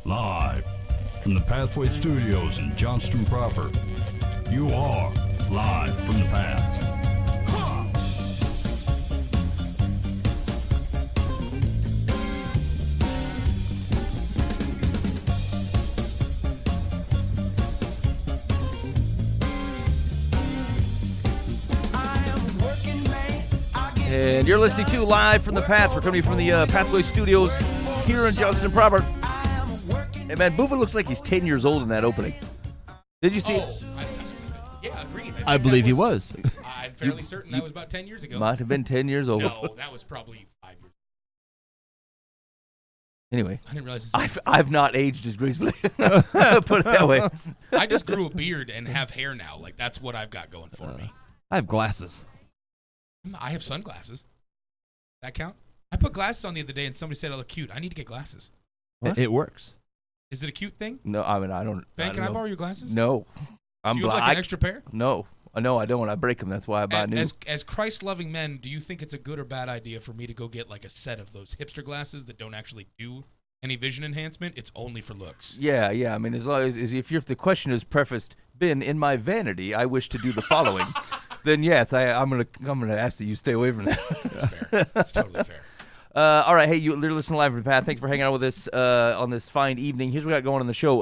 Live from the Pathway Studios in Johnston proper. You are live from the path. And you're listening to Live from the Path. We're coming from the Pathway Studios here in Johnston proper. Hey, man, Boofa looks like he's 10 years old in that opening. Did you see it? Yeah, agreed. I believe he was. I'm fairly certain that was about 10 years ago. Might have been 10 years old. No, that was probably 5 years. Anyway, I didn't realize I've not aged as gracefully. Put it that way. I just grew a beard and have hair now. Like, that's what I've got going for me. I have glasses. I have sunglasses. That count? I put glasses on the other day and somebody said I look cute. I need to get glasses. What? It works. Is it a cute thing? No, I mean, I don't. Ben, can I borrow your glasses? No. Do you have like an extra pair? No. No, I don't. I break them. That's why I buy new. As Christ-loving men, do you think it's a good or bad idea for me to go get like a set of those hipster glasses that don't actually do any vision enhancement? It's only for looks. Yeah. I mean, as long as if the question is prefaced, Ben, in my vanity, I wish to do the following. Then yes, I'm gonna ask that you stay away from that. That's fair. That's totally fair. All right, hey, you're listening live from the Path. Thanks for hanging out with us on this fine evening. Here's what we got going on the show.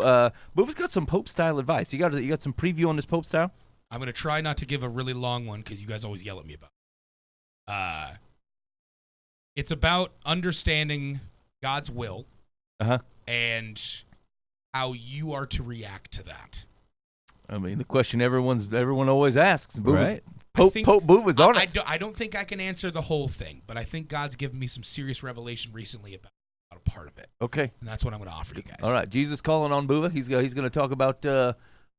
Boofa's got some Pope style advice. You got some preview on this Pope style? I'm gonna try not to give a really long one because you guys always yell at me about it. It's about understanding God's will and how you are to react to that. I mean, the question everyone always asks. Right. Pope Boofa's on it. I don't think I can answer the whole thing, but I think God's given me some serious revelation recently about a part of it. Okay. And that's what I'm going to offer you guys. All right. Jesus calling on Boofa. He's going to talk about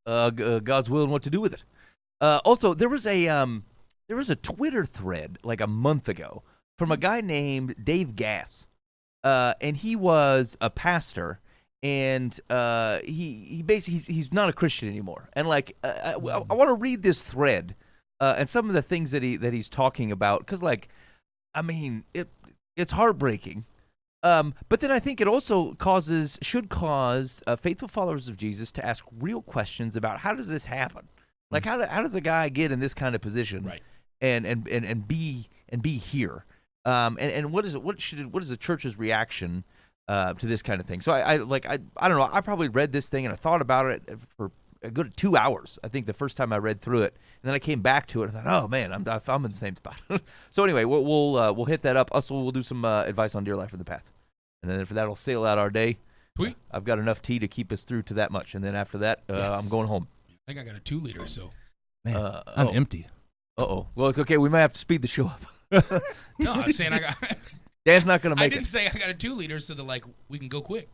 God's will and what to do with it. Also, there was a Twitter thread like a month ago from a guy named Dave Gass, and he was a pastor. And he basically he's not a Christian anymore. And like I want to read this thread and some of the things that he's talking about because like I mean it's heartbreaking. But then I think it also should cause faithful followers of Jesus to ask real questions about how does this happen? Like how does a guy get in this kind of position? Right. And be here? And what is the church's reaction to this kind of thing? So I don't know. I probably read this thing and I thought about it for a good 2 hours. I think the first time I read through it, and then I came back to it and thought, oh man, I'm in the same spot. So anyway, we'll hit that up. Also, we'll do some advice on Dear Life in the Path, and then after that, I'll sail out our day. Sweet. I've got enough tea to keep us through to that much, and then after that, I'm going home. I think I got a 2-liter, so. Man, I'm empty. Uh-oh. Well, okay, we might have to speed the show up. No, I was saying I got. Dan's not going to make it. I didn't say I got a 2-liter so that we can go quick.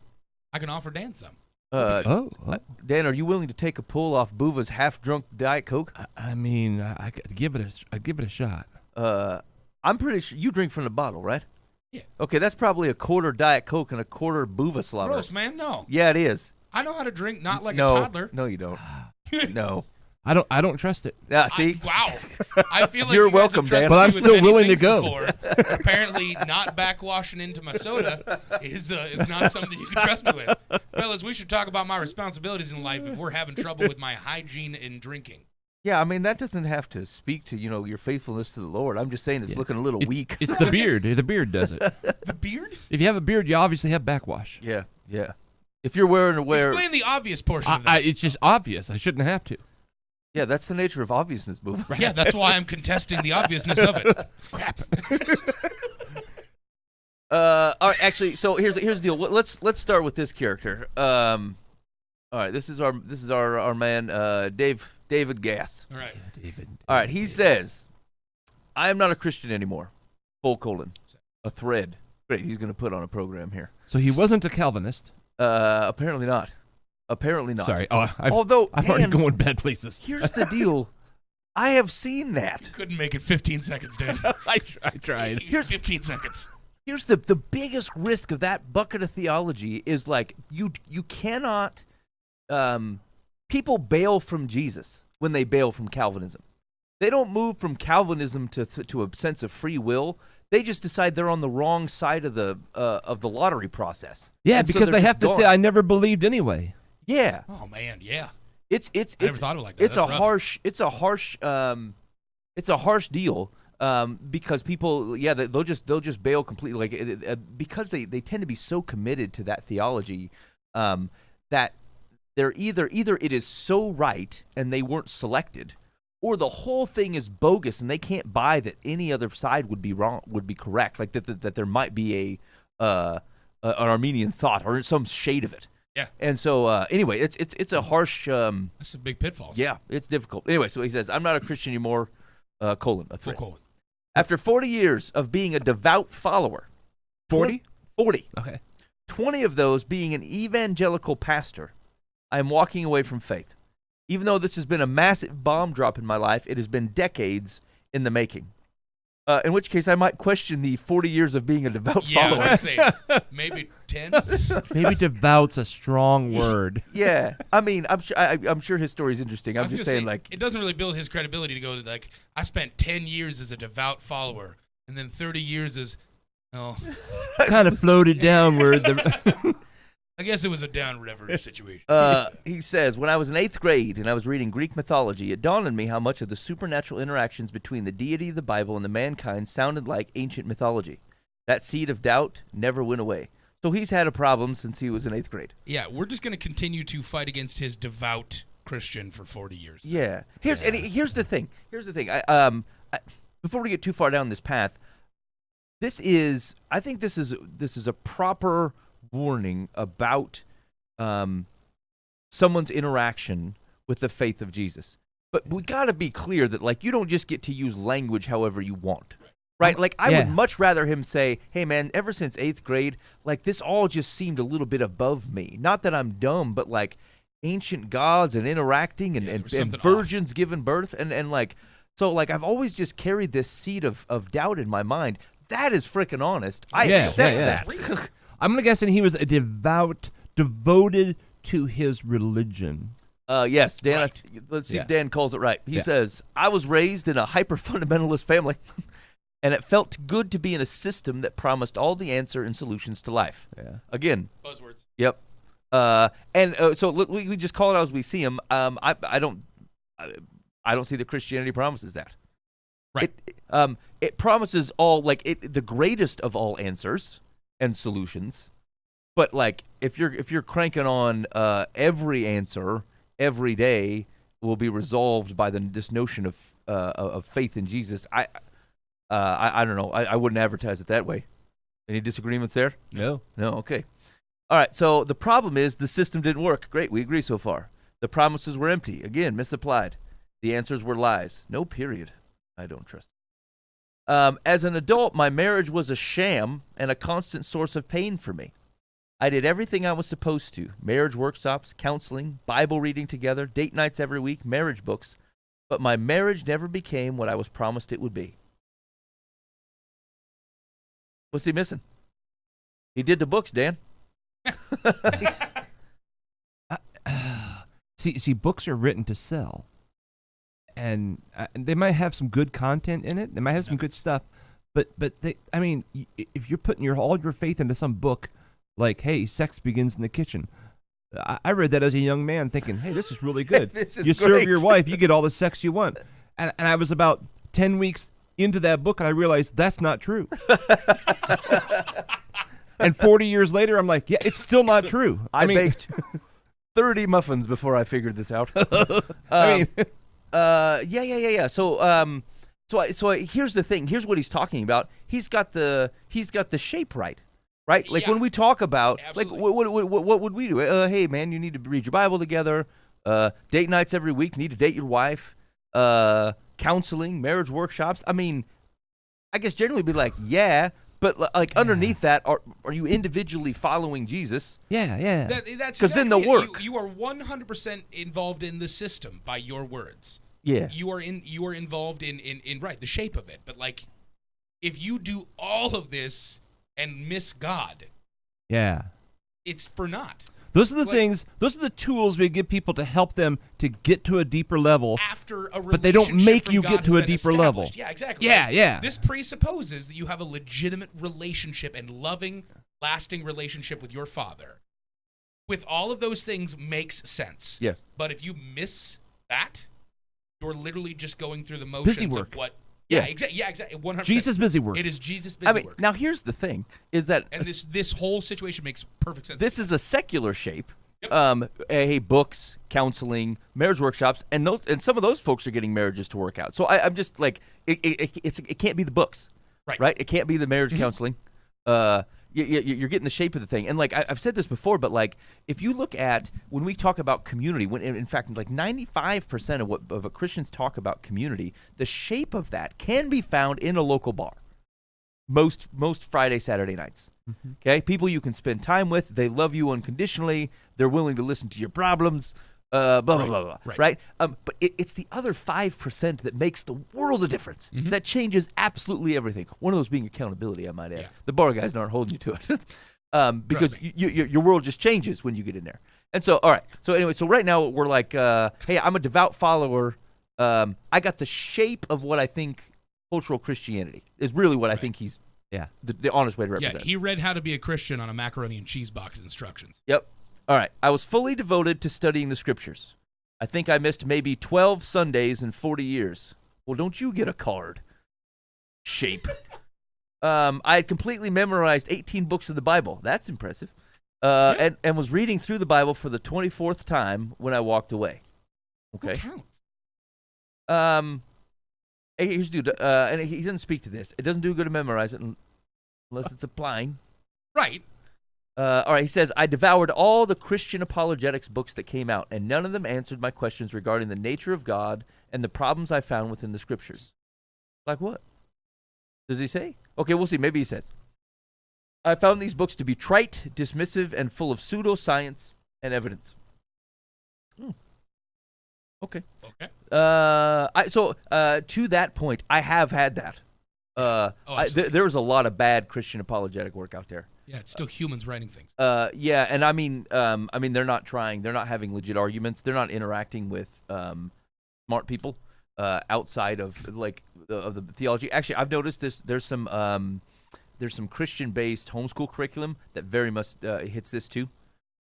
I can offer Dan some. Dan, are you willing to take a pull off Boova's half-drunk Diet Coke? I mean, I could give it a shot. I'm pretty sure you drink from the bottle, right? Yeah. Okay, that's probably a quarter Diet Coke and a quarter Boova slobber. Gross, man. No. Yeah, it is. I know how to drink, not like a toddler. No, you don't. No. I don't trust it. Yeah, see? Wow. I feel like You're you guys welcome, have trusted Dan. But I'm me with still many willing to things go. before. Apparently, not backwashing into my soda is not something you can trust me with. Fellas, we should talk about my responsibilities in life if we're having trouble with my hygiene in drinking. Yeah, I mean, that doesn't have to speak to, your faithfulness to the Lord. I'm just saying it's looking a little weak. It's the beard. The beard does it. The beard? If you have a beard, you obviously have backwash. Yeah. If you're wearing Explain the obvious portion of that. It's just obvious. I shouldn't have to. Yeah, that's the nature of obviousness, Boo. Yeah, that's why I'm contesting the obviousness of it. Crap. All right, actually, so here's the deal. Let's start with this character. All right, this is our man, David Gass. All right. All right, he says, I am not a Christian anymore. : a thread. Great, he's going to put on a program here. So he wasn't a Calvinist. Apparently not. Sorry. Although I'm already going bad places. Here's the deal. I have seen that. Couldn't make it 15 seconds, Dan. I tried. Here's 15 seconds. Here's the biggest risk of that bucket of theology is like you cannot people bail from Jesus when they bail from Calvinism. They don't move from Calvinism to a sense of free will. They just decide they're on the wrong side of the lottery process. Yeah, And so because they're they have just to say, gone. "I never believed anyway." Yeah. Oh man, yeah. It's I never thought of it like that. It's That's a rough. it's a harsh deal because people they'll just bail completely because they tend to be so committed to that theology that they're either it is so right and they weren't selected, or the whole thing is bogus and they can't buy that any other side would be correct, like that there might be an Armenian thought or some shade of it. Yeah. And so anyway, it's a harsh. That's some big pitfalls. Yeah, it's difficult. Anyway, so he says, "I'm not a Christian anymore." A Full threat. colon. After 40 years of being a devout follower, 40, 40, Okay. 20 of those being an evangelical pastor, I am walking away from faith. Even though this has been a massive bomb drop in my life, it has been decades in the making. In which case, I might question the 40 years of being a devout follower. I was gonna say, maybe 10. Maybe devout's a strong word. Yeah, I mean, I'm sure his story is interesting. I I'm was just gonna saying, say, like, it doesn't really build his credibility to go to like, I spent 10 years as a devout follower, and then 30 years as, Kind of floated downward. I guess it was a downriver situation. he says, when I was in 8th grade and I was reading Greek mythology, it dawned on me how much of the supernatural interactions between the deity of the Bible and the mankind sounded like ancient mythology. That seed of doubt never went away. So he's had a problem since he was in 8th grade. Yeah, we're just going to continue to fight against his devout Christian for 40 years. Yeah. Here's the thing. Before we get too far down this path, I think this is a proper warning about someone's interaction with the faith of Jesus. But we got to be clear that, like, you don't just get to use language however you want. Right? Like, I would much rather him say, "Hey, man, ever since 8th grade, like, this all just seemed a little bit above me. Not that I'm dumb, but, like, ancient gods and interacting and virgins giving birth. And like, so, like, I've always just carried this seed of doubt in my mind. That is freaking honest. I accept that. I'm going to guess that he was a devoted to his religion. Yes, Dan. Right. Let's see if Dan calls it right. He says, "I was raised in a hyper-fundamentalist family, and it felt good to be in a system that promised all the answer and solutions to life." Yeah. Again. Buzzwords. Yep. So we just call it out as we see him. I don't see that Christianity promises that. Right. It promises the greatest of all answers and solutions, but like if you're cranking on every answer every day will be resolved by this notion of faith in Jesus. I don't know. I wouldn't advertise it that way. Any disagreements there? No. Okay. All right. So the problem is the system didn't work. Great. We agree so far. The promises were empty. Again, misapplied. The answers were lies. No period. I don't trust. As an adult, my marriage was a sham and a constant source of pain for me. I did everything I was supposed to. Marriage workshops, counseling, Bible reading together, date nights every week, marriage books. But my marriage never became what I was promised it would be. What's he missing? He did the books, Dan. See, books are written to sell. And they might have some good content in it. They might have some good stuff. But if you're putting all your faith into some book, like, hey, sex begins in the kitchen. I read that as a young man thinking, hey, this is really good. You serve your wife, you get all the sex you want. And I was about 10 weeks into that book, and I realized that's not true. And 40 years later, I'm like, yeah, it's still not true. I baked 30 muffins before I figured this out. Yeah. So here's the thing. Here's what he's talking about. He's got the shape right? Like when we talk about absolutely. like what would we do? Hey man, you need to read your Bible together. Date nights every week. You need to date your wife. Counseling, marriage workshops. I mean, I guess generally be like, yeah, but like underneath that, are you individually following Jesus? Yeah. That's because then they'll work. You are 100% involved in the system by your words. Yeah. You are involved in right, the shape of it. But like, if you do all of this and miss God, yeah, it's for naught. Those are the things. Those are the tools we give people to help them to get to a deeper level. After a but they don't make relationship you from get God to has a been deeper level. established. Yeah, exactly. Yeah, Like, yeah. This presupposes that you have a legitimate relationship and loving, lasting relationship with your Father. With all of those things makes sense. Yeah. But if you miss that, you're literally just going through the motions busy work. of what. Yeah. Yeah, exactly. 100%. Jesus busy work. It is Jesus busy work. now here's the thing: is that And this whole situation makes perfect sense. this is a secular shape. Yep. Hey, books, counseling, marriage workshops, and some of those folks are getting marriages to work out. So I'm just like, it can't be the books, Right. It can't be the marriage counseling. You're getting the shape of the thing, and like I've said this before, but like if you look at when we talk about community, when in fact like 95% of what Christians talk about community, the shape of that can be found in a local bar. Most Friday, Saturday nights. Okay, people you can spend time with. They love you unconditionally. They're willing to listen to your problems. Blah blah blah. Right. But it's the other 5% that makes the world of difference. That changes absolutely everything. One of those being accountability, I might add. Yeah. The bar guys aren't holding you to it, because your world just changes when you get in there. And so, all right. So anyway, so right now we're like, hey, I'm a devout follower. I got the shape of what I think cultural Christianity is really what I think he's. Yeah. The honest way to represent Yeah, it. he read How to Be a Christian on a macaroni and cheese box instructions. Yep. All right. I was fully devoted to studying the scriptures. I think I missed maybe 12 Sundays in 40 years. Well, don't you get a card? Shape. I had completely memorized 18 books of the Bible. That's impressive. And was reading through the Bible for the 24th time when I walked away. Okay. Who counts? Hey, here's dude, and he doesn't speak to this. It doesn't do good to memorize it unless it's applying. Right. All right, he says, I devoured all the Christian apologetics books that came out, and none of them answered my questions regarding the nature of God and the problems I found within the scriptures. Like what? Does he say? Okay, we'll see. Maybe he says. I found these books to be trite, dismissive, and full of pseudoscience and evidence. Okay. To that point, I have had that. There was a lot of bad Christian apologetic work out there. Yeah, it's still humans writing things. Yeah, and I mean, they're not trying. They're not having legit arguments. They're not interacting with smart people outside of of the theology. Actually, I've noticed this. There's some Christian-based homeschool curriculum that very much hits this too,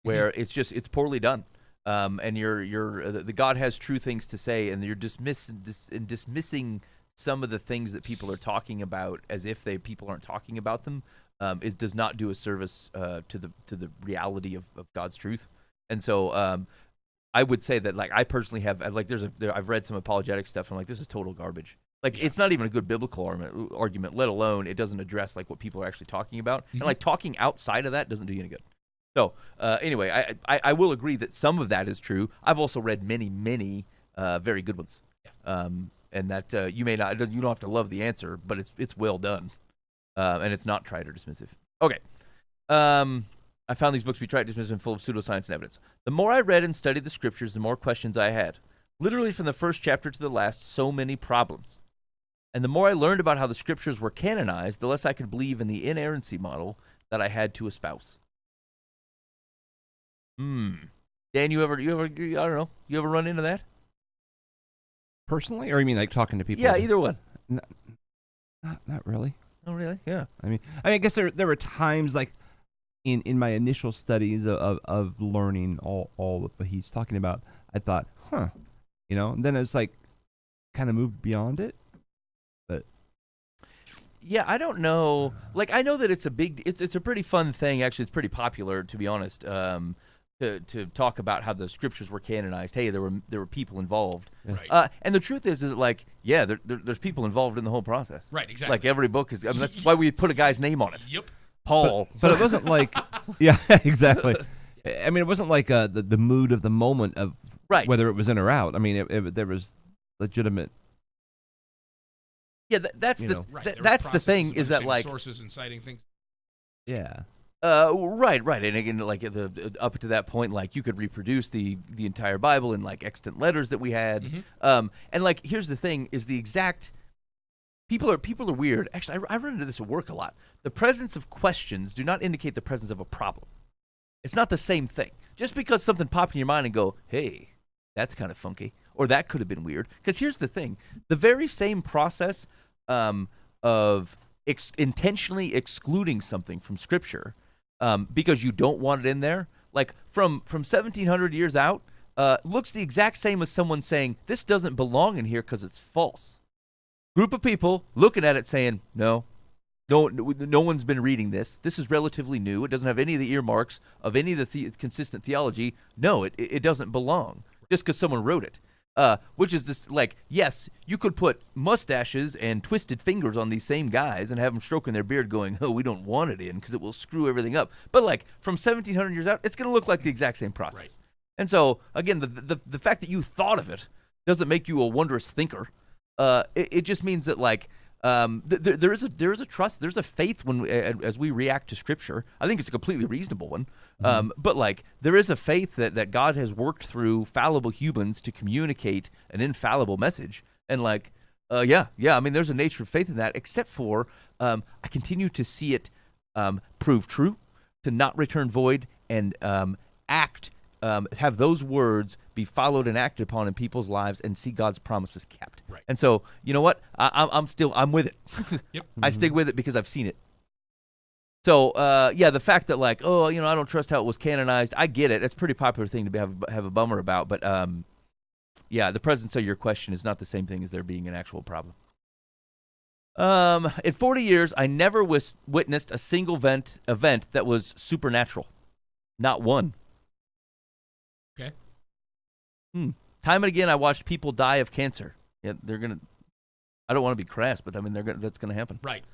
where it's poorly done. And the God has true things to say, and you're dismissing some of the things that people are talking about as if people aren't talking about them. It does not do a service to the reality of God's truth. And so I would say that I personally have I've read some apologetic stuff and this is total garbage. It's not even a good biblical argument, let alone it doesn't address what people are actually talking about. And talking outside of that doesn't do you any good. So anyway, I will agree that some of that is true. I've also read many very good ones, and that you don't have to love the answer, but it's well done, and it's not trite or dismissive. Okay, I found these books to be trite, dismissive, and full of pseudoscience and evidence. The more I read and studied the scriptures, the more questions I had. Literally from the first chapter to the last, so many problems. And the more I learned about how the scriptures were canonized, the less I could believe in the inerrancy model that I had to espouse. Dan, you ever I don't know, you ever run into that? Personally, or you mean talking to people? Yeah, either one. Not really. Oh, really? Yeah. I guess there were times in my initial studies of learning all of what he's talking about, I thought, and then it's kind of moved beyond it. But yeah, I don't know. I know that it's a pretty fun thing. Actually, it's pretty popular, to be honest. To talk about how the scriptures were canonized. Hey, there were people involved. Right. And the truth is there's people involved in the whole process. Right, exactly. Every book is. That's why we put a guy's name on it. Yep. Paul. But it wasn't yeah, exactly. It wasn't the mood of the moment of whether it was in or out. There was legitimate. Yeah, that's that's the thing is that sources and citing things. Yeah. Right, and again, up to that point, you could reproduce the entire Bible in extant letters that we had, and here's the thing: is the exact people are weird. Actually, I run into this at work a lot. The presence of questions do not indicate the presence of a problem. It's not the same thing. Just because something popped in your mind and go, hey, that's kind of funky, or that could have been weird. Because here's the thing. The very same process of intentionally excluding something from Scripture because you don't want it in there, like from 1700 years out, looks the exact same as someone saying, this doesn't belong in here because it's false. Group of people looking at it saying, no one's been reading this. This is relatively new. It doesn't have any of the earmarks of any of the consistent theology. No, it doesn't belong just because someone wrote it. Which is this, like, yes, you could put mustaches and twisted fingers on these same guys and have them stroking their beard going, oh, we don't want it in because it will screw everything up. But, like, from 1700 years out, it's going to look like the exact same process. Right. And so, again, the fact that you thought of it doesn't make you a wondrous thinker. It just means that, like, there is a trust, there's a faith when as we react to Scripture. I think it's a completely reasonable one. But like there is a faith that God has worked through fallible humans to communicate an infallible message. And like, yeah. I mean, there's a nature of faith in that. Except for I continue to see it prove true, to not return void, and have those words be followed and acted upon in people's lives, and see God's promises kept. Right. And so, you know what? I'm with it. Yep. I stick with it because I've seen it. So, yeah, the fact that like, oh, you know, I don't trust how it was canonized. I get it. That's a pretty popular thing to have a bummer about. But yeah, the presence of your question is not the same thing as there being an actual problem. In 40 years, I never witnessed a single event that was supernatural. Not one. Okay. Time and again, I watched people die of cancer. Yeah, they're gonna. I don't want to be crass, but I mean, that's gonna happen. Right.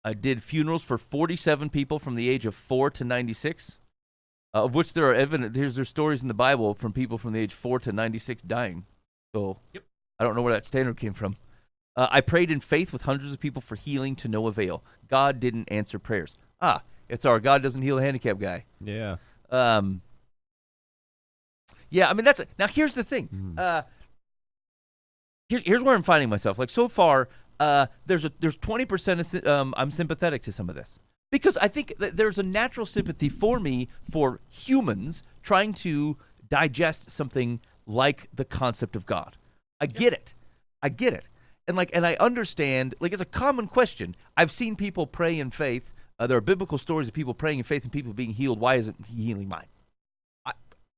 I did funerals for 47 people from the age of 4 to 96, of which there are there's stories in the Bible from people from the age 4 to 96 dying. So yep. I don't know where that standard came from. I prayed in faith with hundreds of people for healing to no avail. God didn't answer prayers. It's our God doesn't heal a handicapped guy. Yeah. Yeah, I mean, now here's the thing. Here's where I'm finding myself. Like, so far, there's 20% I'm sympathetic to some of this. Because I think that there's a natural sympathy for me for humans trying to digest something like the concept of God. I get it. And I understand, like, it's a common question. I've seen people pray in faith. There are biblical stories of people praying in faith and people being healed. Why isn't he healing mine?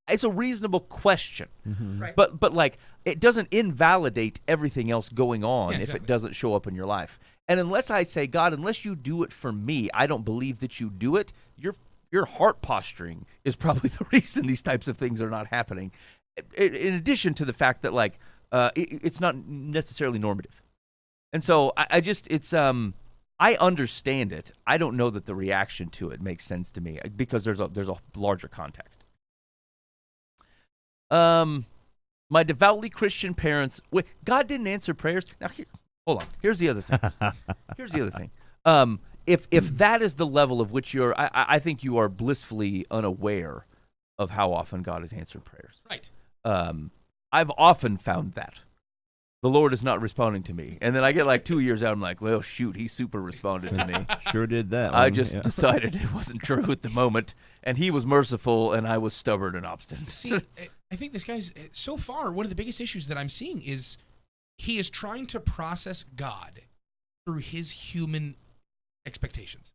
It's a reasonable question, right. but like it doesn't invalidate everything else going on if exactly. it doesn't show up in your life. And unless I say, God, unless you do it for me, I don't believe that you do it. Your heart posturing is probably the reason these types of things are not happening. In addition to the fact that like it's not necessarily normative, and so I understand it. I don't know that the reaction to it makes sense to me because there's a larger context. My devoutly Christian parents. Wait, God didn't answer prayers. Now, hold on. Here's the other thing. If that is the level of which I think you are blissfully unaware of how often God has answered prayers. Right. I've often found that the Lord is not responding to me, and then I get like 2 years out. I'm like, well, shoot, he super responded to me. Sure did that. I just decided it wasn't true at the moment, and he was merciful, and I was stubborn and obstinate. See, I think this guy's, so far, one of the biggest issues that I'm seeing is he is trying to process God through his human expectations.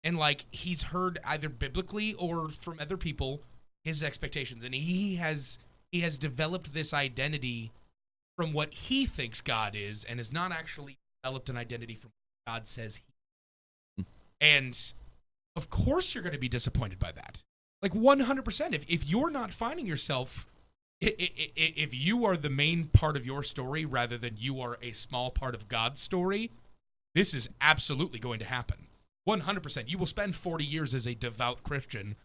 And, like, he's heard either biblically or from other people his expectations. And he has developed this identity from what he thinks God is and has not actually developed an identity from what God says he is. And, of course, you're going to be disappointed by that. Like 100%. If you're not finding yourself, if you are the main part of your story rather than you are a small part of God's story, this is absolutely going to happen. 100%. You will spend 40 years as a devout Christian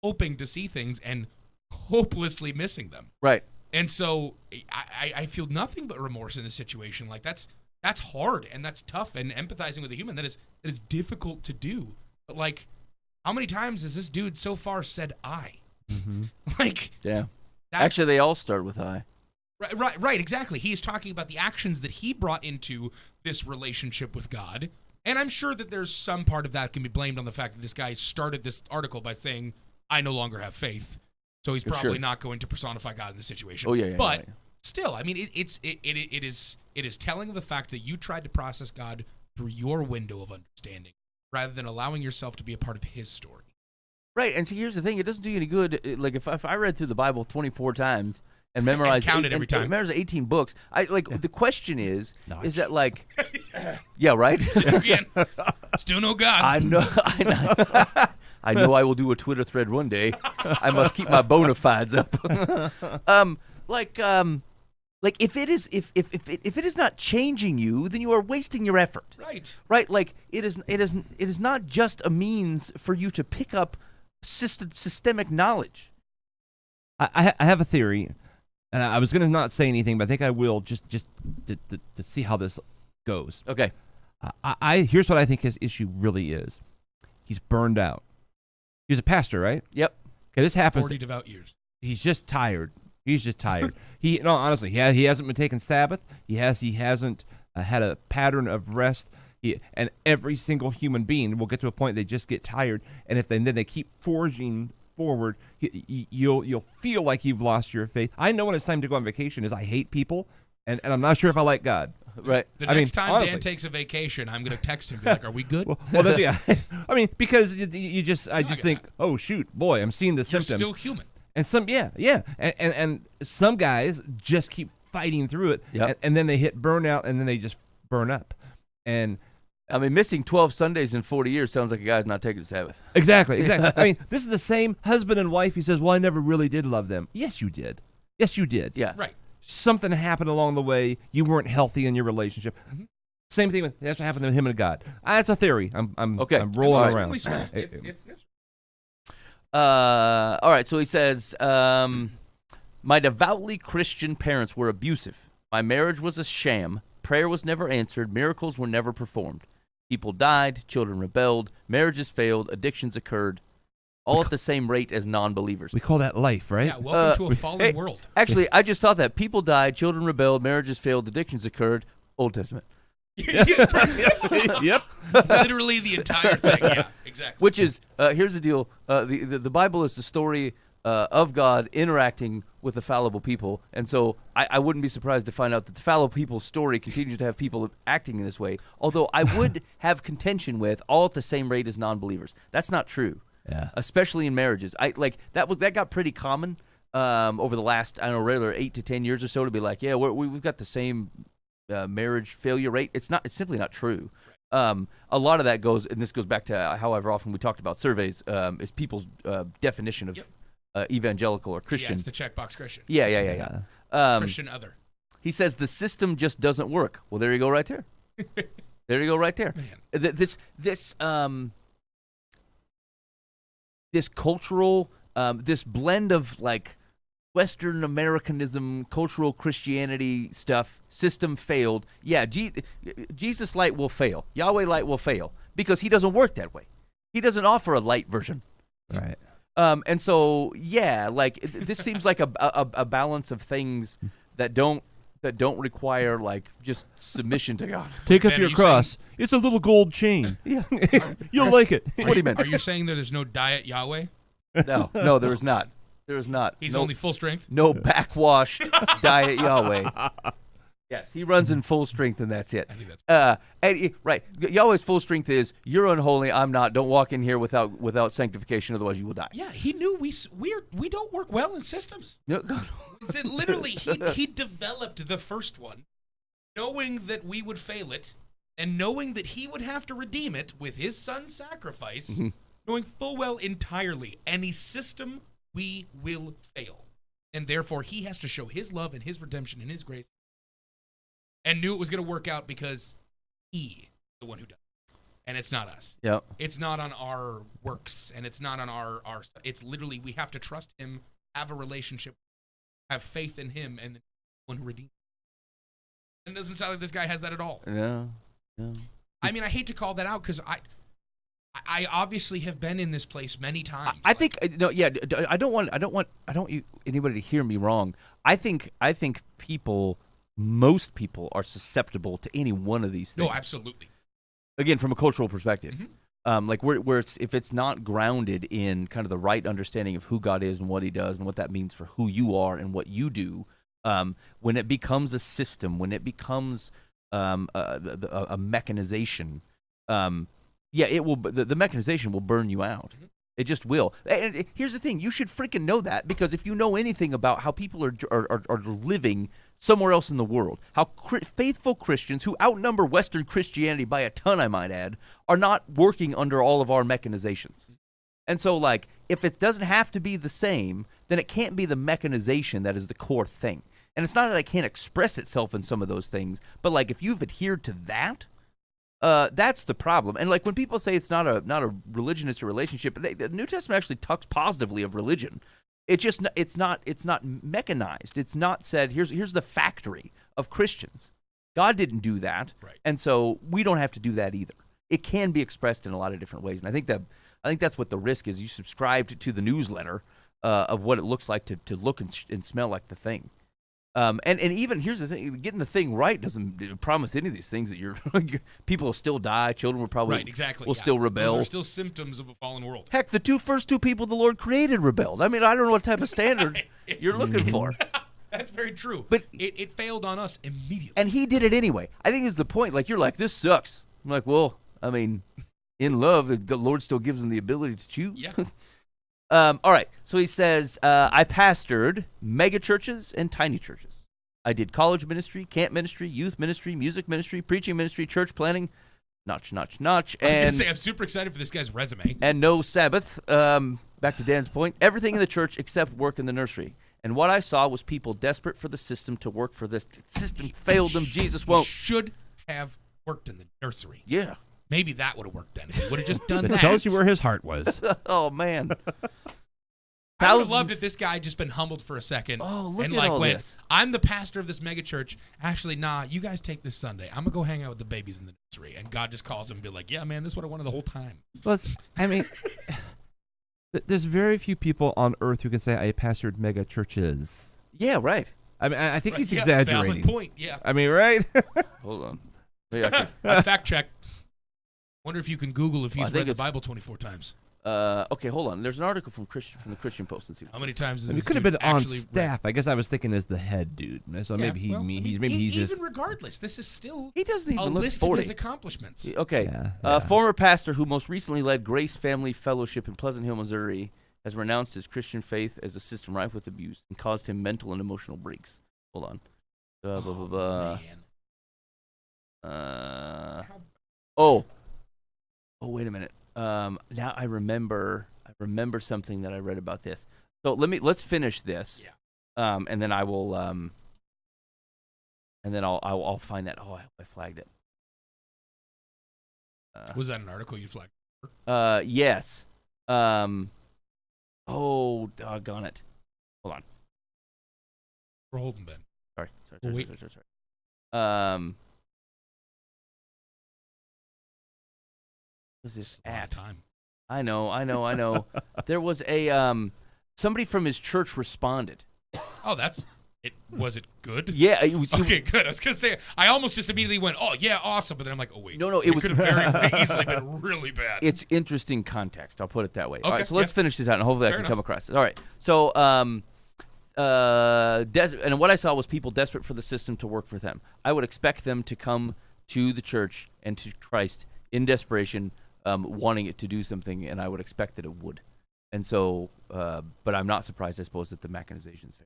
hoping to see things and hopelessly missing them. Right. And so I feel nothing but remorse in this situation. Like that's hard and that's tough, and empathizing with a human that is difficult to do. But like, how many times has this dude so far said I? Like, yeah. Actually, they all start with I. Right, exactly. He is talking about the actions that he brought into this relationship with God, And I'm sure that there's some part of that can be blamed on the fact that this guy started this article by saying, I no longer have faith. So he's probably not going to personify God in this situation. Oh, yeah. But still, I mean, it is telling of the fact that you tried to process God through your window of understanding rather than allowing yourself to be a part of his story. Right, and see, here's the thing. It doesn't do you any good. Like, if I read through the Bible 24 times and memorized counted every time. memorized 18 books, the question is that, like, yeah, right? Again, still no God. I know. I know I will do a Twitter thread one day. I must keep my bona fides up. Like if it is not changing you, then you are wasting your effort. Right. Like it is not just a means for you to pick up systemic knowledge. I have a theory, and I was going to not say anything, but I think I will just to see how this goes. Okay. Here's what I think his issue really is. He's burned out. He's a pastor, right? Yep. Okay, this happens. 40 devout years. He's just tired. He's just tired. Honestly, he hasn't been taking Sabbath. He hasn't had a pattern of rest. And every single human being will get to a point they just get tired, and if then they keep forging forward, you'll feel like you've lost your faith. I know when it's time to go on vacation is I hate people, and I'm not sure if I like God. Right. The next time honestly, Dan takes a vacation, I'm going to text him and be like, are we good? Well, that's, yeah. I mean, because I just think, oh, shoot, boy, I'm seeing the symptoms. You're still human. And some, and some guys just keep fighting through it, and then they hit burnout, and then they just burn up. And I mean, missing 12 Sundays in 40 years sounds like a guy's not taking the Sabbath. Exactly. I mean, this is the same husband and wife. He says, well, I never really did love them. Yes, you did. Yeah. Right. Something happened along the way. You weren't healthy in your relationship. Mm-hmm. Same thing. That's what happened to him and God. That's a theory. I'm rolling around. All right. So he says, my devoutly Christian parents were abusive. My marriage was a sham. Prayer was never answered. Miracles were never performed. People died. Children rebelled. Marriages failed. Addictions occurred. All at the same rate as non-believers. We call that life, right? Yeah, welcome to a fallen world. Actually, I just thought that. People died, children rebelled, marriages failed, addictions occurred. Old Testament. Yep. Literally the entire thing, yeah, exactly. Which is, here's the deal. The Bible is the story of God interacting with the fallible people. And so I wouldn't be surprised to find out that the fallible people's story continues to have people acting in this way. Although I would have contention with all at the same rate as non-believers. That's not true. Yeah. Especially in marriages. That got pretty common over the last, regular 8 to 10 years or so to be like, yeah, we've got the same marriage failure rate. It's simply not true. A lot of that goes, and this goes back to however often we talked about surveys, is people's definition of evangelical or Christian. Yeah, it's the checkbox Christian. Yeah. Christian other. He says the system just doesn't work. Well, there you go right there. There you go right there. Man. This cultural, this blend of like Western Americanism, cultural Christianity stuff, system failed. Yeah, Jesus light will fail. Yahweh light will fail because he doesn't work that way. He doesn't offer a light version. Right. And so, yeah, like this seems like a balance of things that don't require like just submission to God. Take up your cross. It's a little gold chain. Yeah, you'll like it. That's what he meant. Are you saying that there's no diet Yahweh? No, there is not. There is not. He's only full strength? No backwashed diet Yahweh. Yes, he runs in full strength, and that's it. I think that's right. Yahweh's full strength is, you're unholy, I'm not. Don't walk in here without sanctification, otherwise you will die. Yeah, he knew we don't work well in systems. No. Literally, he developed the first one, knowing that we would fail it, and knowing that he would have to redeem it with his son's sacrifice, knowing full well entirely any system we will fail. And therefore, he has to show his love and his redemption and his grace. And knew it was going to work out because he is the one who does. And it's not us. Yep. It's not on our works, and it's not on our it's literally we have to trust him, have a relationship, have faith in him, and the one who redeems. And it doesn't sound like this guy has that at all. No. I mean, I hate to call that out because I obviously have been in this place many times. I think no, yeah. I don't want anybody to hear me wrong. I think most people are susceptible to any one of these things. No, absolutely. Again, from a cultural perspective. Mm-hmm. Like where if it's not grounded in kind of the right understanding of who God is and what He does and what that means for who you are and what you do, when it becomes a system, when it becomes a mechanization, it will. The mechanization will burn you out. Mm-hmm. It just will. And here's the thing: you should freaking know that, because if you know anything about how people are living somewhere else in the world, how faithful Christians who outnumber Western Christianity by a ton, I might add, are not working under all of our mechanizations. And so, like, if it doesn't have to be the same, then it can't be the mechanization that is the core thing. And it's not that it can't express itself in some of those things, but like if you've adhered to that, that's the problem. And like when people say it's not a religion, it's a relationship, the New Testament actually talks positively of religion. It's not mechanized. It's not said here's the factory of Christians. God didn't do that, right. And so we don't have to do that either. It can be expressed in a lot of different ways, and I think that's what the risk is. You subscribe to the newsletter of what it looks like to look and smell like the thing. And even here's the thing: getting the thing right doesn't promise any of these things. That people will still die, children will probably still rebel. Those are still symptoms of a fallen world. Heck, the first two people the Lord created rebelled. I mean, I don't know what type of standard you're looking for. That's very true. But it failed on us immediately. And He did it anyway. I think is the point. Like, you're like, this sucks. I'm like, well, I mean, in love, the Lord still gives them the ability to choose. Yeah. All right. So he says, I pastored mega churches and tiny churches. I did college ministry, camp ministry, youth ministry, music ministry, preaching ministry, church planning. Notch. I was going to say, I'm super excited for this guy's resume. And no Sabbath. Back to Dan's point. Everything in the church except work in the nursery. And what I saw was people desperate for the system to work for this. The system failed them. Jesus won't. Should have worked in the nursery. Yeah. Maybe that would have worked then. If he would have just done that. That tells you where his heart was. Oh, man. I would have loved if this guy had just been humbled for a second. Oh, look and at like all went, this. I'm the pastor of this mega church. Actually, nah, you guys take this Sunday. I'm going to go hang out with the babies in the nursery. And God just calls him and be like, yeah, man, this is what I wanted the whole time. Well, I mean, there's very few people on earth who can say I pastored mega churches. Yeah, right. I mean, I think he's Yeah, exaggerating. valid point, yeah. I mean, right? Hold on. Fact check. Wonder if you can Google if he's read the Bible 24 times. Okay, hold on. There's an article from the Christian Post. Let's see How many times has I mean, this he could have dude been on actually staff. I guess I was thinking as the head dude. So maybe he's just. Even regardless, this is still He doesn't even a look list 40. of his accomplishments. Okay. Yeah. Former pastor who most recently led Grace Family Fellowship in Pleasant Hill, Missouri, has renounced his Christian faith as a system rife with abuse and caused him mental and emotional breaks. Hold on. Man. Oh, wait a minute. Now I remember something that I read about this. So let's finish this. Yeah. And then I will and then I'll find that. Oh, I flagged it. Was that an article you flagged? Yes. Oh, doggone it. Hold on. We're holding, Ben. Sorry. Wait. What's this A lot of at? time. I know. There was a somebody from his church responded. Oh, that's it. Was it good? Yeah, it was. Okay, good. I was gonna say I almost just immediately went, "Oh yeah, awesome," but then I'm like, "Oh wait, No, it was could have very easily been really bad." It's interesting context. I'll put it that way. All Okay, right, so let's finish this out, and hopefully Fair I can enough. come across it. All right. So, and what I saw was people desperate for the system to work for them. I would expect them to come to the church and to Christ in desperation, wanting it to do something, and I would expect that it would. And so, but I'm not surprised, I suppose, that the mechanization's fair.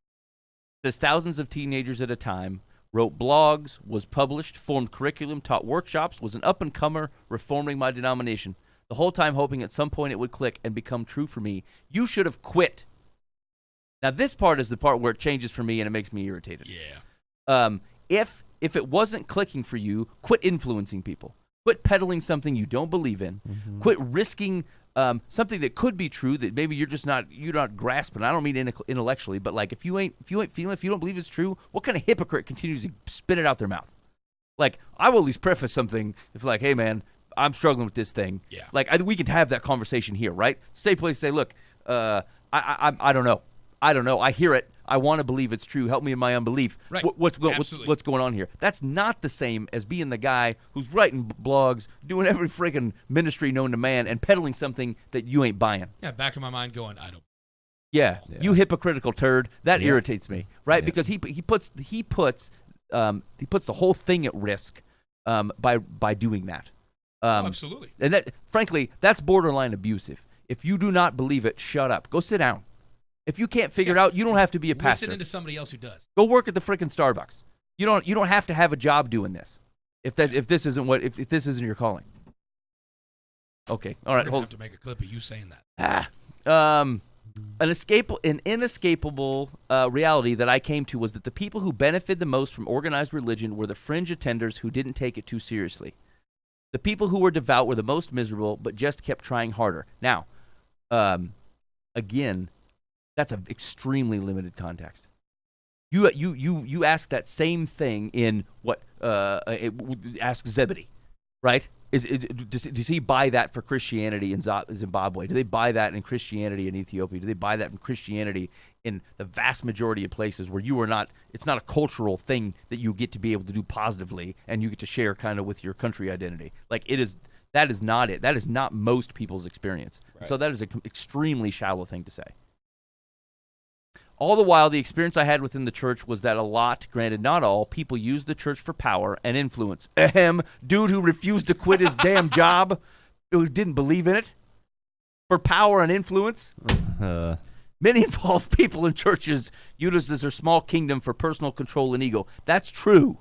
Says thousands of teenagers at a time, wrote blogs, was published, formed curriculum, taught workshops, was an up-and-comer reforming my denomination. The whole time hoping at some point it would click and become true for me. You should have quit. Now this part is the part where it changes for me and it makes me irritated. Yeah. If it wasn't clicking for you, quit influencing people. Quit peddling something you don't believe in. Mm-hmm. Quit risking something that could be true that maybe you're not grasping. I don't mean intellectually, but like if you ain't feeling, if you don't believe it's true, what kind of hypocrite continues to spit it out their mouth? Like, I will at least preface something if like, hey man, I'm struggling with this thing. Yeah. Like we can have that conversation here, right? Safe place to say, look, I don't know. I hear it. I want to believe it's true. Help me in my unbelief. Right. What's going on here? That's not the same as being the guy who's writing blogs, doing every freaking ministry known to man, and peddling something that you ain't buying. Yeah, back in my mind going, I don't. Yeah, you hypocritical turd. That irritates me, right? Yeah. Because he puts the whole thing at risk by doing that. Absolutely. And that, frankly, that's borderline abusive. If you do not believe it, shut up. Go sit down. If you can't figure it out, you don't have to be a pastor. Listen to somebody else who does. Go work at the frickin' Starbucks. You don't have to have a job doing this. If this isn't your calling. Okay. All right. We're gonna have to make a clip of you saying that. An inescapable reality that I came to was that the people who benefited the most from organized religion were the fringe attenders who didn't take it too seriously. The people who were devout were the most miserable, but just kept trying harder. Now, again, that's an extremely limited context. You ask that same thing in what? Ask Zebedee, right? Does he buy that for Christianity in Zimbabwe? Do they buy that in Christianity in Ethiopia? Do they buy that in Christianity in the vast majority of places where you are not? It's not a cultural thing that you get to be able to do positively, and you get to share kind of with your country identity. Like it is. That is not it. That is not most people's experience. Right. So that is an extremely shallow thing to say. All the while, the experience I had within the church was that a lot, granted not all, people used the church for power and influence. Dude who refused to quit his damn job, who didn't believe in it, for power and influence. Many involved people in churches used as their small kingdom for personal control and ego. That's true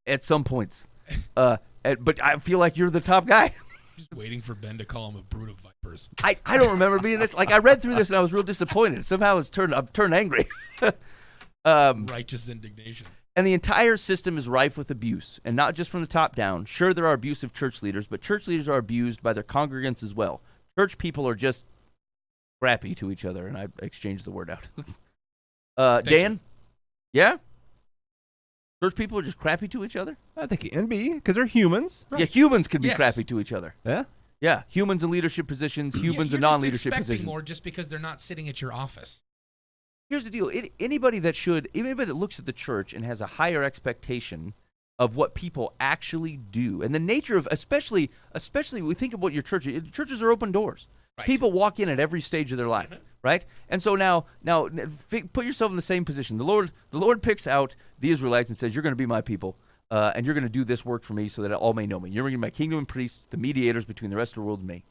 at some points. But I feel like you're the top guy. Just waiting for Ben to call him a brood of vipers. I don't remember being this. Like, I read through this and I was real disappointed. Somehow I've turned angry. Righteous indignation. And the entire system is rife with abuse, and not just from the top down. Sure, there are abusive church leaders, but church leaders are abused by their congregants as well. Church people are just crappy to each other, and I exchanged the word out. Dan? You. Yeah? Church people are just crappy to each other? I think it can be, because they're humans. Right. Yeah, humans can be Yes. crappy to each other. Yeah? Yeah, humans in leadership positions, humans in you're non-leadership just expecting positions. more just because they're not sitting at your office. Here's the deal. Anybody that looks at the church and has a higher expectation of what people actually do, and the nature of, especially we think of what your church is. Churches are open doors. Right. People walk in at every stage of their life, right? And so now, put yourself in the same position. The Lord picks out the Israelites and says, "You're going to be my people, and you're going to do this work for me, so that all may know me. You're going to be my kingdom and priests, the mediators between the rest of the world and me."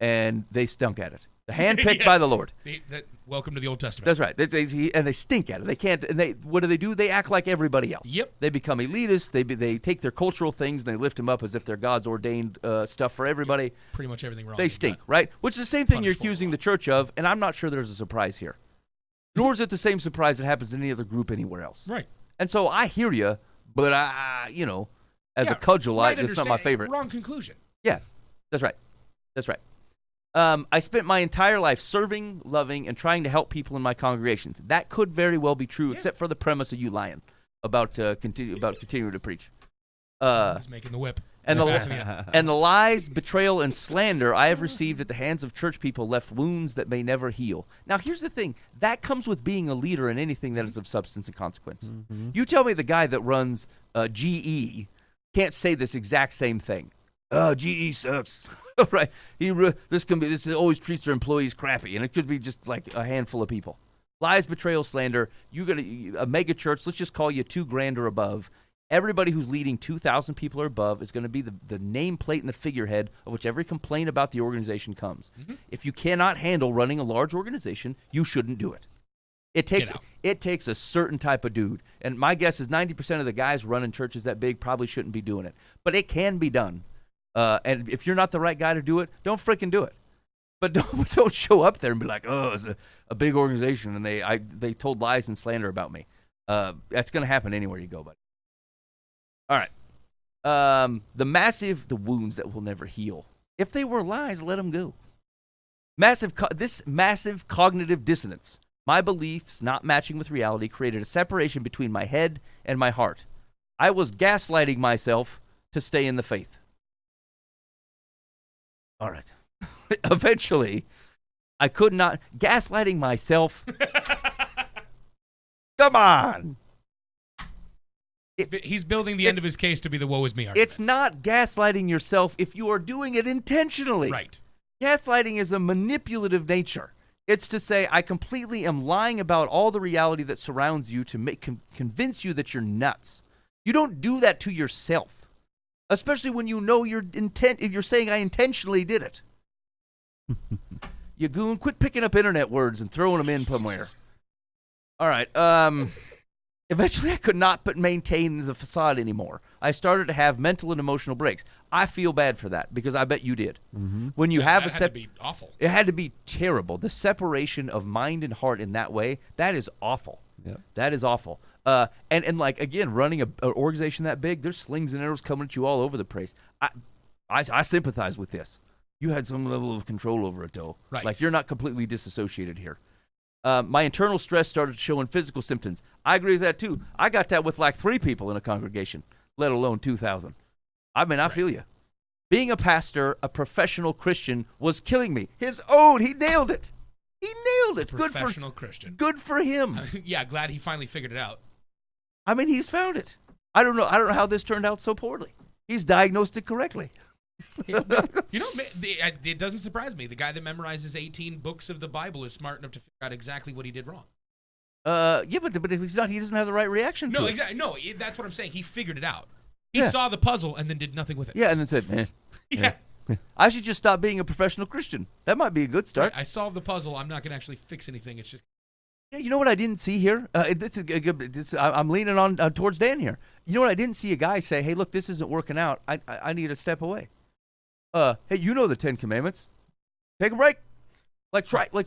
And they stunk at it. The handpicked Yes. by the Lord. Welcome to the Old Testament. That's right. And they stink at it. They can't. And what do? They act like everybody else. Yep. They become elitist. They take their cultural things and they lift them up as if they're God's ordained stuff for everybody. Pretty much everything wrong. They they've stink, done. right? Which is the same thing you're Punished for accusing it. the church of, and I'm not sure there's a surprise here. Nor is it the same surprise that happens in any other group anywhere else. Right. And so I hear you, but as a cudgel, right it's not my favorite. Wrong conclusion. Yeah, that's right. That's right. I spent my entire life serving, loving, and trying to help people in my congregations. That could very well be true, except for the premise of you lying about continuing to preach. He's making the whip. And He's passing it. and the lies, betrayal, and slander I have received at the hands of church people left wounds that may never heal. Now, here's the thing. That comes with being a leader in anything that is of substance and consequence. Mm-hmm. You tell me the guy that runs GE can't say this exact same thing. Oh, GE sucks. Right. This always treats their employees crappy, and it could be just like a handful of people. Lies, betrayal, slander. A mega church, let's just call you $2,000 or above. Everybody who's leading 2,000 people or above is going to be the nameplate and the figurehead of which every complaint about the organization comes. Mm-hmm. If you cannot handle running a large organization, you shouldn't do it. It takes a certain type of dude. And my guess is 90% of the guys running churches that big probably shouldn't be doing it. But it can be done. And if you're not the right guy to do it, don't freaking do it. But don't show up there and be like, oh, it's a big organization and they told lies and slander about me. That's going to happen anywhere you go, buddy. All right. The wounds that will never heal. If they were lies, let them go. This massive cognitive dissonance, my beliefs not matching with reality, created a separation between my head and my heart. I was gaslighting myself to stay in the faith. All right. Eventually, I could not gaslighting myself. Come on. He's building the end of his case to be the woe is me argument. It's not gaslighting yourself if you are doing it intentionally. Right. Gaslighting is a manipulative nature. It's to say, I completely am lying about all the reality that surrounds you to convince you that you're nuts. You don't do that to yourself, especially when you know your intent. If you're saying I intentionally did it, you goon, quit picking up internet words and throwing them in somewhere. All right. Eventually, I could not but maintain the facade anymore. I started to have mental and emotional breaks. I feel bad for that because I bet you did. Mm-hmm. When you have that had to be awful. It had to be terrible. The separation of mind and heart in that way, that is awful. Yep. That is awful. And like, again, running an organization that big, there's slings and arrows coming at you all over the place. I sympathize with this. You had some level of control over it, though. Right. Like, you're not completely disassociated here. My internal stress started showing physical symptoms. I agree with that, too. I got that with like 3 people in a congregation, let alone 2,000. I mean, I feel you. Being a pastor, a professional Christian, was killing me. He nailed it. He nailed it. Professional Christian. Good for him. Yeah, glad he finally figured it out. I mean, he's found it. I don't know how this turned out so poorly. He's diagnosed it correctly. You know, it doesn't surprise me. The guy that memorizes 18 books of the Bible is smart enough to figure out exactly what he did wrong. Yeah, but he's not. He doesn't have the right reaction to it. No, exactly. No, that's what I'm saying. He figured it out. He saw the puzzle and then did nothing with it. Yeah, and then said, eh. Yeah. I should just stop being a professional Christian. That might be a good start. I solved the puzzle. I'm not going to actually fix anything. It's just... Yeah, you know what I didn't see here? I'm leaning on towards Dan here. You know what I didn't see a guy say, hey, look, this isn't working out. I need to step away. Hey, you know the 10 Commandments. Take a break.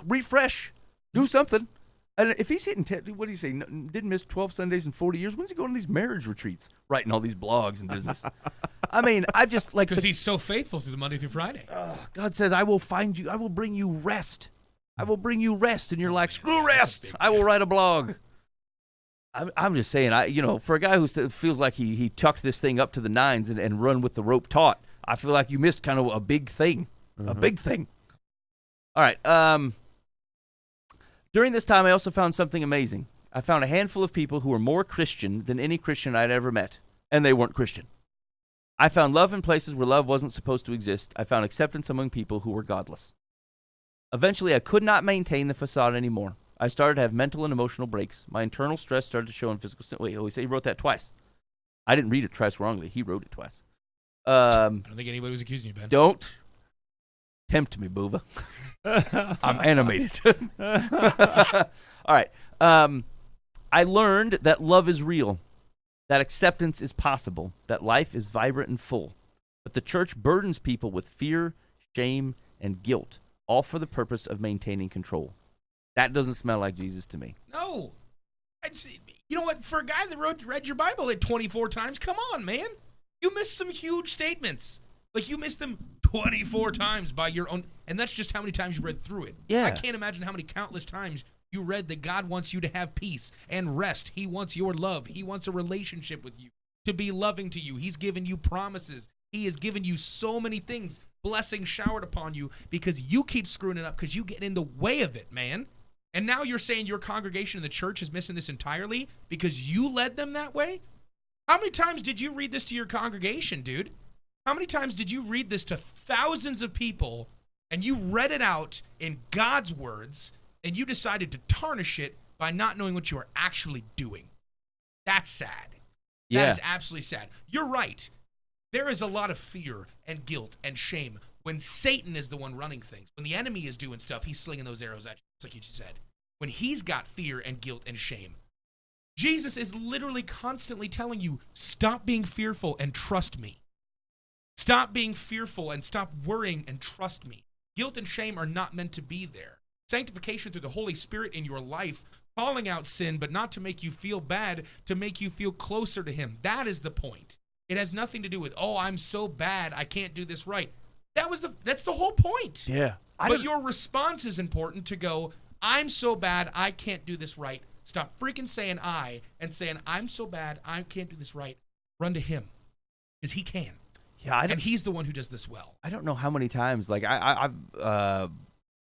Refresh. Do something. And if he's hitting 10, what do you say? Didn't miss 12 Sundays in 40 years. When's he going to these marriage retreats? Writing all these blogs and business. I mean, I just like... Because he's so faithful through the Monday through Friday. God says, I will find you. I will bring you rest. I will bring you rest. And you're like, screw rest. I will write a blog. I'm just saying, for a guy who feels like he tucked this thing up to the nines and run with the rope taut, I feel like you missed kind of a big thing. Mm-hmm. A big thing. All right. During this time, I also found something amazing. I found a handful of people who were more Christian than any Christian I'd ever met, and they weren't Christian. I found love in places where love wasn't supposed to exist. I found acceptance among people who were godless. Eventually, I could not maintain the facade anymore. I started to have mental and emotional breaks. My internal stress started to show in physical... Wait, he said he wrote that twice. I didn't read it twice wrongly. He wrote it twight. I don't think anybody was accusing you, Ben. Don't tempt me, Boova. I'm animated. All right. I learned that love is real, that acceptance is possible, that life is vibrant and full. But the church burdens people with fear, shame, and guilt, all for the purpose of maintaining control. That doesn't smell like Jesus to me. No. You know what? For a guy that read your Bible 24 times, come on, man. You missed some huge statements. Like, you missed them 24 times by your own... And that's just how many times you read through it. Yeah. I can't imagine how many countless times you read that God wants you to have peace and rest. He wants your love. He wants a relationship with you, to be loving to you. He's given you promises. He has given you so many things, blessings showered upon you, because you keep screwing it up because you get in the way of it, man. And now you're saying your congregation in the church is missing this entirely because you led them that way? How many times did you read this to your congregation, dude? How many times did you read this to thousands of people and you read it out in God's words and you decided to tarnish it by not knowing what you are actually doing? That's sad. Yeah. That is absolutely sad. You're right. There is a lot of fear and guilt and shame when Satan is the one running things. When the enemy is doing stuff, he's slinging those arrows at you, just like you just said. When he's got fear and guilt and shame. Jesus is literally constantly telling you, stop being fearful and trust me. Stop being fearful and stop worrying and trust me. Guilt and shame are not meant to be there. Sanctification through the Holy Spirit in your life, calling out sin, but not to make you feel bad, to make you feel closer to him. That is the point. It has nothing to do with, oh, I'm so bad, I can't do this right. That's the whole point. Yeah. But your response is important to go, I'm so bad, I can't do this right. Stop freaking saying I and saying, I'm so bad, I can't do this right. Run to him. Because he can. Yeah, and he's the one who does this well. I don't know how many times, like,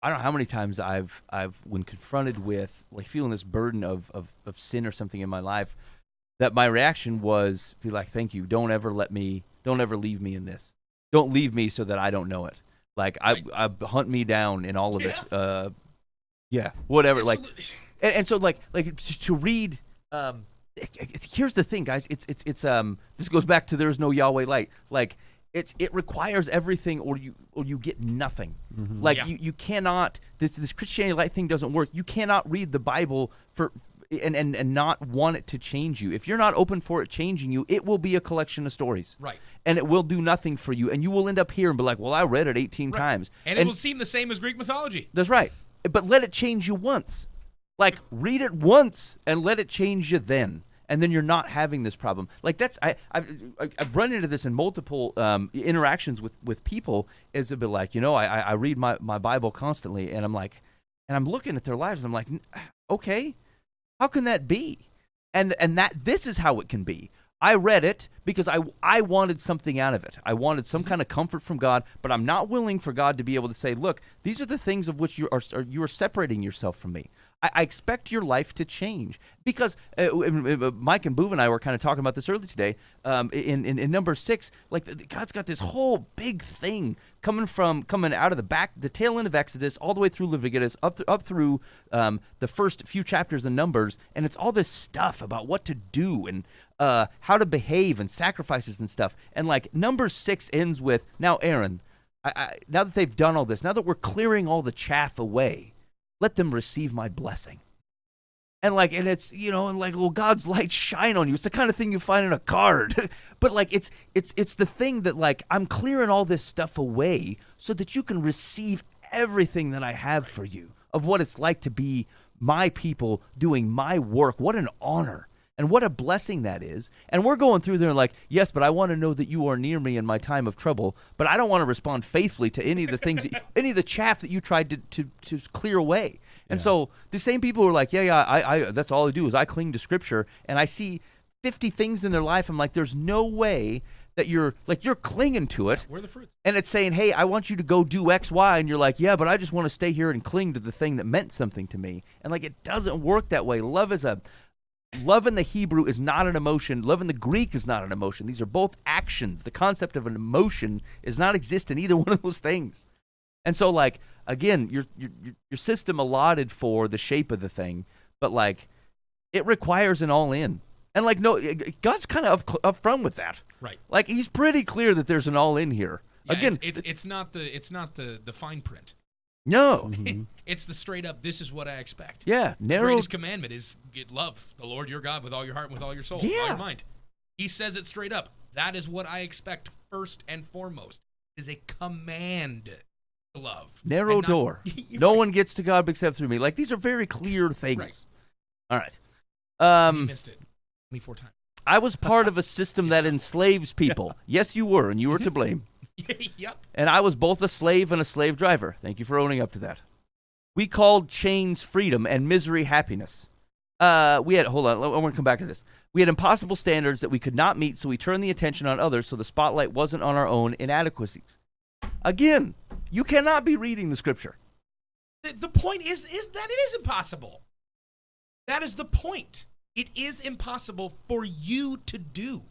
I don't know how many times I've when confronted with like feeling this burden of sin or something in my life, that my reaction was be like, thank you. Don't ever leave me in this. Don't leave me so that I don't know it. Like I hunt me down in all of it. Whatever. Absolutely. Like, and so like to read. Here's the thing, guys. It's this goes back to there's no Yahweh light. Like it requires everything, or you get nothing. Mm-hmm. Like you cannot. This Christianity light thing doesn't work. You cannot read the Bible and not want it to change you. If you're not open for it changing you, it will be a collection of stories. Right. And it will do nothing for you. And you will end up here and be like, well, I read it 18 times. And it will seem the same as Greek mythology. That's right. But let it change you once. Like, read it once and let it change you then. And then you're not having this problem. Like, that's I've run into this in multiple interactions with people. Is a bit like, I read my Bible constantly, and I'm like, and I'm looking at their lives, and I'm like, okay, how can that be? And that this is how it can be. I read it because I wanted something out of it. I wanted some kind of comfort from God, but I'm not willing for God to be able to say, look, these are the things of which you are separating yourself from me. I expect your life to change because Mike and Boov and I were kind of talking about this earlier today. In number 6, like God's got this whole big thing coming out of the tail end of Exodus, all the way through Leviticus, up through the first few chapters of Numbers, and it's all this stuff about what to do and how to behave and sacrifices and stuff. And like number 6 ends with, now Aaron, now that they've done all this, now that we're clearing all the chaff away, let them receive my blessing. And it's, well, God's light shine on you. It's the kind of thing you find in a card. But like, it's the thing that like, I'm clearing all this stuff away so that you can receive everything that I have for you of what it's like to be my people doing my work. What an honor. And what a blessing that is. And we're going through there like, yes, but I want to know that you are near me in my time of trouble. But I don't want to respond faithfully to any of the things, any of the chaff that you tried to clear away. And so the same people who are like, I that's all I do is I cling to Scripture. And I see 50 things in their life. I'm like, there's no way that you're clinging to it. Where are the fruits? And it's saying, hey, I want you to go do X, Y. And you're like, yeah, but I just want to stay here and cling to the thing that meant something to me. And like, it doesn't work that way. Love in the Hebrew is not an emotion. Love in the Greek is not an emotion. These are both actions. The concept of an emotion does not exist in either one of those things. And so, like, again, your system allotted for the shape of the thing, but like, it requires an all-in. And like, no, God's kind of upfront with that. Right. Like, He's pretty clear that there's an all-in here. Yeah, again, it's not the fine print. No. Mm-hmm. It's the straight up, this is what I expect. Yeah. The greatest commandment is love the Lord your God with all your heart and with all your soul, with all your mind. He says it straight up. That is what I expect first and foremost. It is a command to love. Narrow door. No one gets to God except through me. Like, these are very clear things. Right. All right. You missed it 24 times. I was part of a system that enslaves people. Yes, you were, and you were to blame. Yep. And I was both a slave and a slave driver. Thank you for owning up to that. We called chains freedom and misery happiness. Hold on, I want to come back to this. We had impossible standards that we could not meet, so we turned the attention on others so the spotlight wasn't on our own inadequacies. Again, you cannot be reading the Scripture. The point is that it is impossible. That is the point. It is impossible for you to do.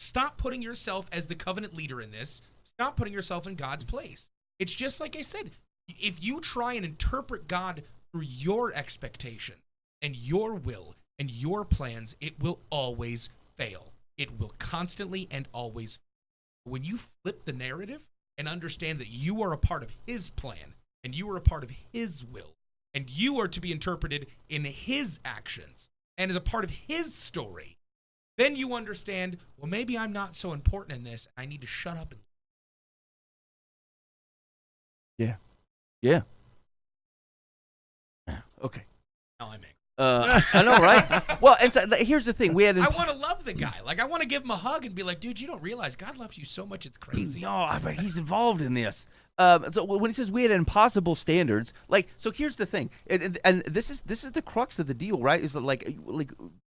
Stop putting yourself as the covenant leader in this. Stop putting yourself in God's place. It's just like I said. If you try and interpret God through your expectation and your will and your plans, it will always fail. It will constantly and always fail. When you flip the narrative and understand that you are a part of His plan and you are a part of His will and you are to be interpreted in His actions and as a part of His story, then you understand, well, maybe I'm not so important in this. I need to shut up. Yeah. Okay. Now I'm angry. I know, right? Well, and so, here's the thing. I want to love the guy. Like, I want to give him a hug and be like, dude, you don't realize God loves you so much, it's crazy. No, but He's involved in this. So when He says we had impossible standards, like, so here's the thing, and this is the crux of the deal, right? Is that like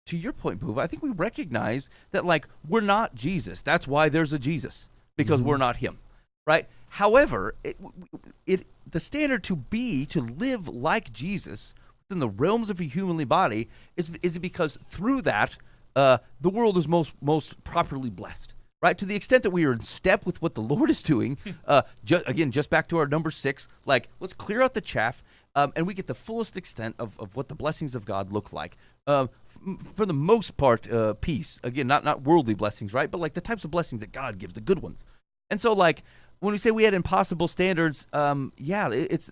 to your point, Boov, I think we recognize that like we're not Jesus. That's why there's a Jesus, because we're not Him, right? However, the standard to live like Jesus within the realms of a humanly body is because through that the world is most properly blessed, right? To the extent that we are in step with what the Lord is doing. Just back to our number 6, like let's clear out the chaff, and we get the fullest extent of what the blessings of God look like. For the most part, peace. Again, not worldly blessings, right? But like the types of blessings that God gives, the good ones. And so, like when we say we had impossible standards, it's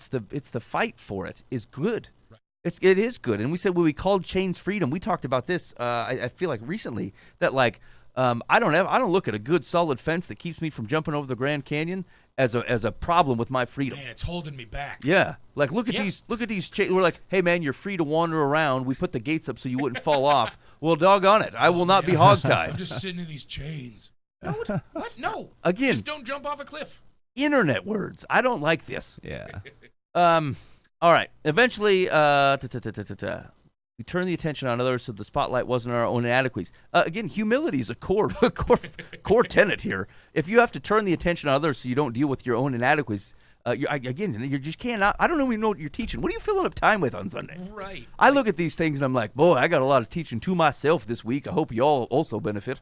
the fight for it is good. Right. It is good. And we said when we called chains freedom, we talked about this. I feel like recently that like I don't look at a good solid fence that keeps me from jumping over the Grand Canyon as a problem with my freedom. Man, it's holding me back. Yeah, like look at these chains. We're like, hey man, you're free to wander around. We put the gates up so you wouldn't fall off. Well, doggone it, I will not be hogtied. I'm just sitting in these chains. No, what? No. Again, just don't jump off a cliff. Internet words. I don't like this. Yeah. All right. Eventually, we turn the attention on others so the spotlight wasn't our own inadequacies. Again, humility is a core tenet here. If you have to turn the attention on others so you don't deal with your own inadequacies, you just cannot. I don't even know what you're teaching. What are you filling up time with on Sunday? Right. I look at these things and I'm like, boy, I got a lot of teaching to myself this week. I hope you all also benefit.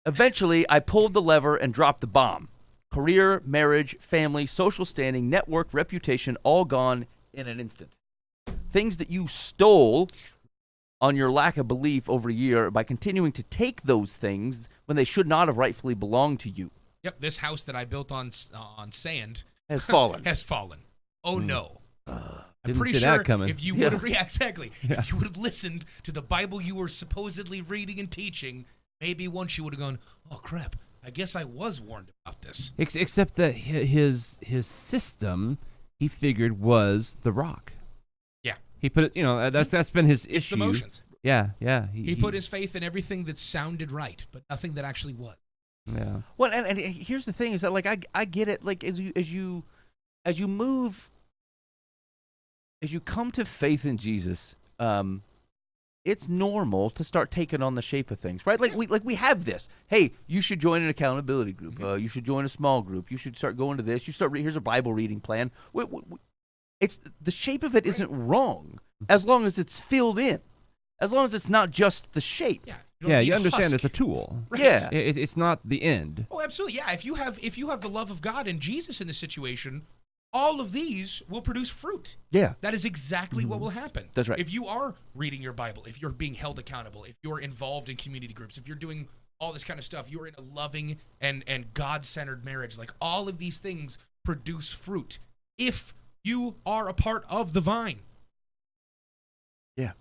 Eventually, I pulled the lever and dropped the bomb. Career, marriage, family, social standing, network, reputation, all gone in an instant. Things that you stole on your lack of belief over a year by continuing to take those things when they should not have rightfully belonged to you. Yep, this house that I built on sand has fallen. Has fallen. Oh no. I'm Didn't pretty see sure that coming. if you would have if you would have listened to the Bible you were supposedly reading and teaching, maybe once you would have gone, "Oh crap, I guess I was warned about this." Except that his system, he figured, was the rock. Yeah. He put it, that's been his issue. It's the motions. Yeah. He put his faith in everything that sounded right, but nothing that actually was. Yeah. Well, and here's the thing is that like I get it. Like as you move, as you come to faith in Jesus, it's normal to start taking on the shape of things, right? Like we have this. Hey, you should join an accountability group. You should join a small group. You should start going to this. Here's a Bible reading plan. It's the shape of it isn't wrong as long as it's filled in, as long as it's not just the shape. Yeah. You understand it's a tool. Right. Yeah. It's not the end. Oh, absolutely. Yeah. If you have the love of God and Jesus in the situation, all of these will produce fruit. Yeah. That is exactly what will happen. That's right. If you are reading your Bible, if you're being held accountable, if you're involved in community groups, if you're doing all this kind of stuff, you're in a loving and God-centered marriage, like all of these things produce fruit if you are a part of the vine. Yeah.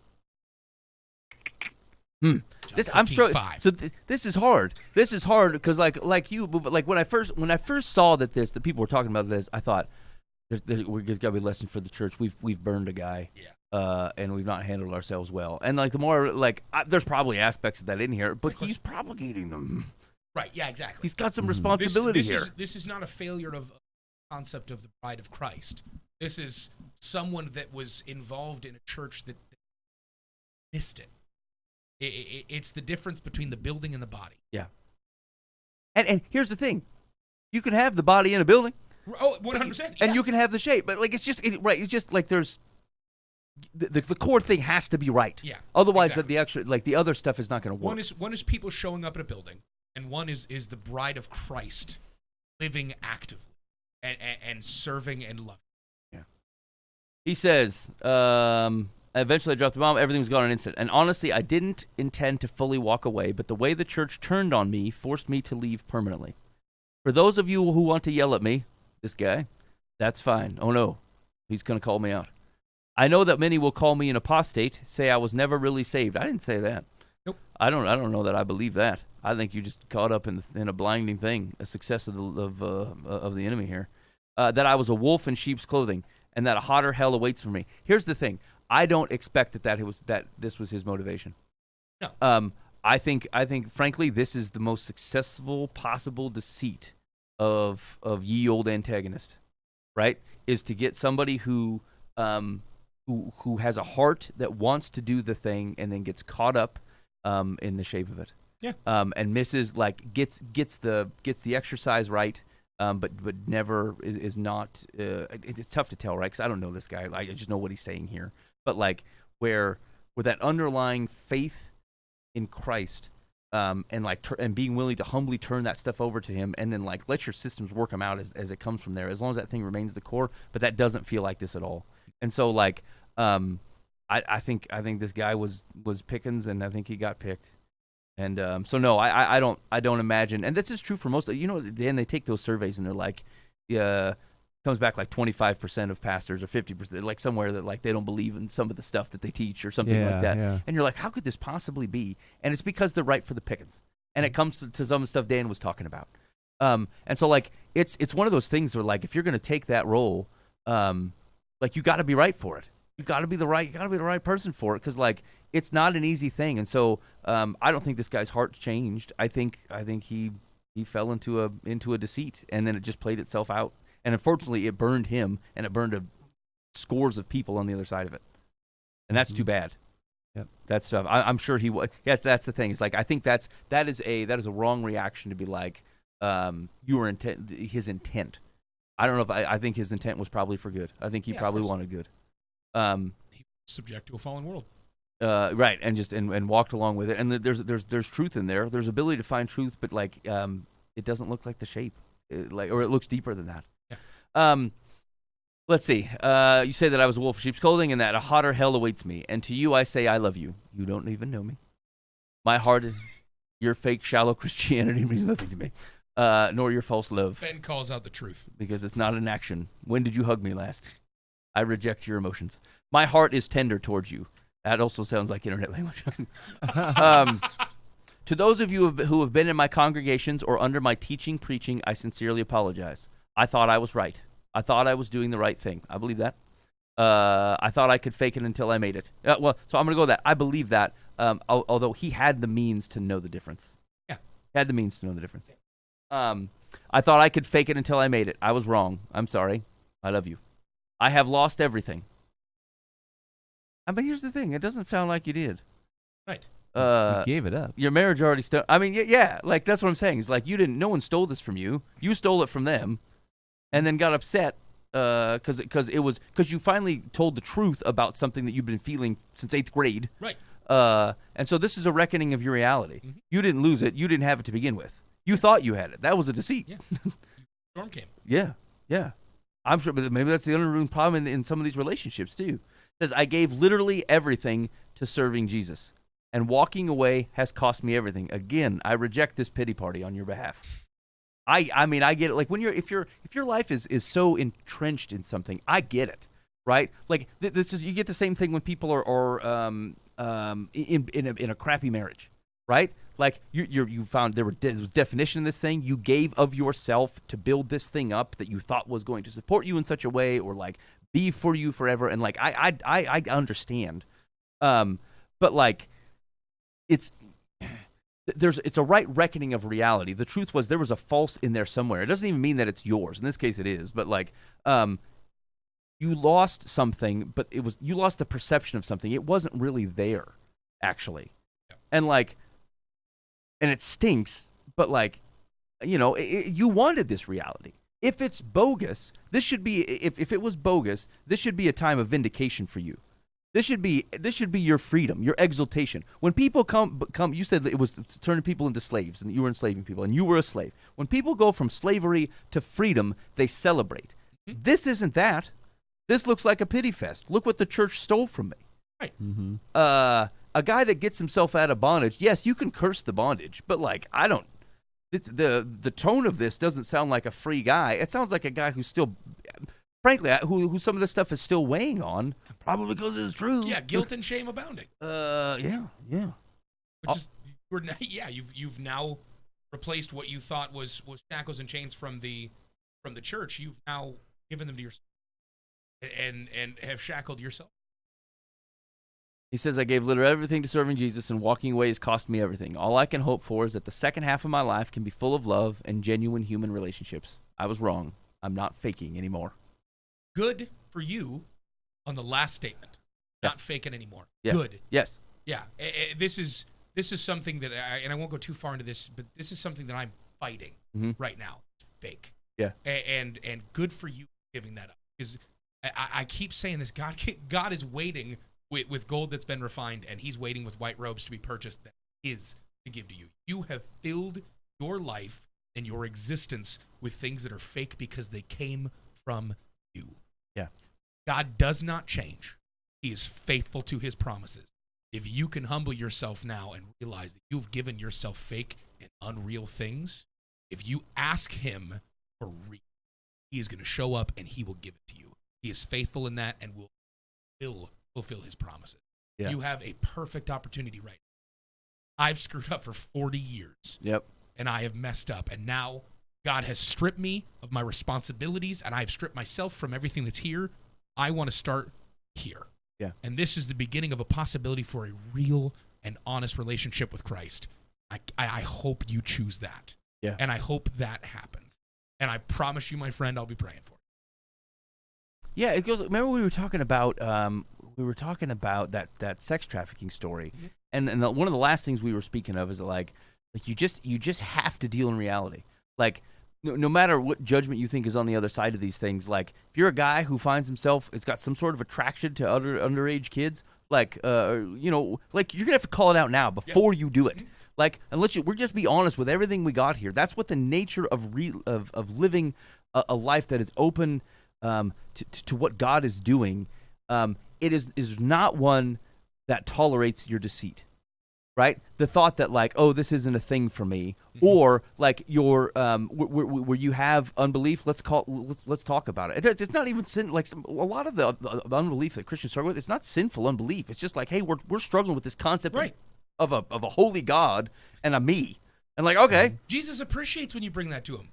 I'm struggling. So this is hard. This is hard because like when I first saw that people were talking about this, I thought we're got to be a lesson for the church. We've burned a guy, and we've not handled ourselves well. And like the more there's probably aspects of that in here, but he's propagating them. Right. Yeah. Exactly. He's got some responsibility here. This is not a failure of concept of the bride of Christ. This is someone that was involved in a church that missed it. It's the difference between the building and the body. Yeah. And here's the thing. You can have the body in a building. Oh, 100%. And you can have the shape. But like it's just like there's the core thing has to be right. Yeah. Otherwise exactly. the other stuff is not going to work. One is people showing up at a building, and one is the bride of Christ living actively and serving and loving. Yeah. He says, eventually I dropped the bomb. Everything was gone in an instant. And honestly, I didn't intend to fully walk away, but the way the church turned on me forced me to leave permanently. For those of you who want to yell at me, this guy, that's fine. Oh no, he's going to call me out. I know that many will call me an apostate, say I was never really saved. I didn't say that. Nope. I don't know that I believe that. I think you just caught up in a blinding thing, a success of the enemy here. That I was a wolf in sheep's clothing, and that a hotter hell awaits for me. Here's the thing. I don't expect that this was his motivation. No. I think frankly this is the most successful possible deceit of ye old antagonist, right? Is to get somebody who has a heart that wants to do the thing and then gets caught up in the shape of it. Yeah. And misses like gets the exercise right, but never is not. It's tough to tell, right? Because I don't know this guy. I just know what he's saying here. But like where that underlying faith in Christ, and like and being willing to humbly turn that stuff over to Him, and then like let your systems work them out as it comes from there. As long as that thing remains the core, but that doesn't feel like this at all. And so like, I think this guy was Pickens, and I think he got picked. And so no, I don't imagine, and this is true for most. Then they take those surveys and they're like, comes back like 25% of pastors or 50%, like somewhere that like they don't believe in some of the stuff that they teach or something like that. Yeah. And you're like, how could this possibly be? And it's because they're right for the pickings. And it comes to some of the stuff Dan was talking about. And so like it's one of those things where like if you're gonna take that role, like you got to be right for it. You got to be the right person for it, because like it's not an easy thing. And so I don't think this guy's heart changed. I think he fell into a deceit, and then it just played itself out. And unfortunately, it burned him, and it burned scores of people on the other side of it. And that's too bad. Yep. That stuff. I'm sure he was. Yes, that's the thing. It's like I think that is a wrong reaction to be like his intent. I don't know if I think his intent was probably for good. I think he probably wanted good. He was subject to a fallen world. Right, and just and walked along with it. And there's truth in there. There's ability to find truth, but like it doesn't look like the shape, or it looks deeper than that. Yeah. Let's see. You say that I was a wolf in sheep's clothing, and that a hotter hell awaits me. And to you I say I love you. You don't even know me. My heart, your fake shallow Christianity means nothing to me. Nor your false love. Ben calls out the truth. Because it's not an action. When did you hug me last? I reject your emotions. My heart is tender towards you. That also sounds like internet language. To those of you who have been in my congregations or under my teaching, preaching, I sincerely apologize. I thought I was right. I thought I was doing the right thing. I believe that. I thought I could fake it until I made it. So I'm going to go with that. I believe that, although he had the means to know the difference. Yeah. Had the means to know the difference. I thought I could fake it until I made it. I was wrong. I'm sorry. I love you. I have lost everything. But here's the thing. It doesn't sound like you did. Right. You gave it up. Your marriage already I mean, yeah. Like, that's what I'm saying. It's like you didn't. No one stole this from you. You stole it from them, and then got upset because you finally told the truth about something that you've been feeling since 8th grade. Right. And so this is a reckoning of your reality. Mm-hmm. You didn't lose it. You didn't have it to begin with. You thought you had it. That was a deceit. Yeah. Storm came. Yeah. I'm sure, but maybe that's the underlying problem in some of these relationships too. It says, I gave literally everything to serving Jesus, and walking away has cost me everything. Again, I reject this pity party on your behalf. I mean, I get it. Like when if your life is so entrenched in something, I get it, right? Like this is, you get the same thing when people are in a crappy marriage, right? Like you found there was definition in this thing. You gave of yourself to build this thing up that you thought was going to support you in such a way, or like be for you forever. And like I understand, but like it's a right reckoning of reality. The truth was there was a false in there somewhere. It doesn't even mean that it's yours. In this case, it is. But like you lost something, but you lost the perception of something. It wasn't really there, actually, and like. And it stinks, but like, you wanted this reality. If it's bogus, this should be. If it was bogus, this should be a time of vindication for you. This should be your freedom, your exaltation. When people come, you said that it was turning people into slaves, and you were enslaving people, and you were a slave. When people go from slavery to freedom, they celebrate. Mm-hmm. This isn't that. This looks like a pity fest. Look what the church stole from me. Right. Mm-hmm. A guy that gets himself out of bondage, yes, you can curse the bondage, but like I don't. It's the tone of this doesn't sound like a free guy. It sounds like a guy who's still, frankly, who some of this stuff is still weighing on, probably because it's true. Yeah, guilt and shame abounding. Yeah. Which is, you've now replaced what you thought was shackles and chains from the church. You've now given them to yourself, and have shackled yourself. He says, I gave literally everything to serving Jesus, and walking away has cost me everything. All I can hope for is that the second half of my life can be full of love and genuine human relationships. I was wrong. I'm not faking anymore. Good for you on the last statement. Not faking anymore. Yeah. Good. Yes. Yeah. This is this is something that and I won't go too far into this, but this is something that I'm fighting right now. It's fake. Yeah. And good for you giving that up, because I keep saying this. God is waiting with gold that's been refined, and he's waiting with white robes to be purchased that is to give to you. You have filled your life and your existence with things that are fake because they came from you. Yeah. God does not change. He is faithful to his promises. If you can humble yourself now and realize that you've given yourself fake and unreal things, if you ask him for real, he is going to show up and he will give it to you. He is faithful in that and will fulfill his promises. Yeah. You have a perfect opportunity right now. I've screwed up for 40 years. Yep. And I have messed up. And now God has stripped me of my responsibilities, and I have stripped myself from everything that's here. I want to start here. Yeah. And this is the beginning of a possibility for a real and honest relationship with Christ. I hope you choose that. Yeah. And I hope that happens. And I promise you, my friend, I'll be praying for you. Yeah, it goes. Remember we were talking about that sex trafficking story, and one of the last things we were speaking of is like you just have to deal in reality. Like no matter what judgment you think is on the other side of these things, like if you're a guy who finds himself, it's got some sort of attraction to other underage kids, like like you're gonna have to call it out now before you do it. Like we're just be honest with everything we got here. That's what the nature of living a life that is open to what God is doing. It is not one that tolerates your deceit. Right, the thought that like, oh, this isn't a thing for me, or like your where you have unbelief. Let's talk about it. It's not even sin. Like a lot of the unbelief that Christians struggle with, it's not sinful unbelief. It's just like, hey, we're struggling with this concept of a holy God and a me, and like, okay, Jesus appreciates when you bring that to him.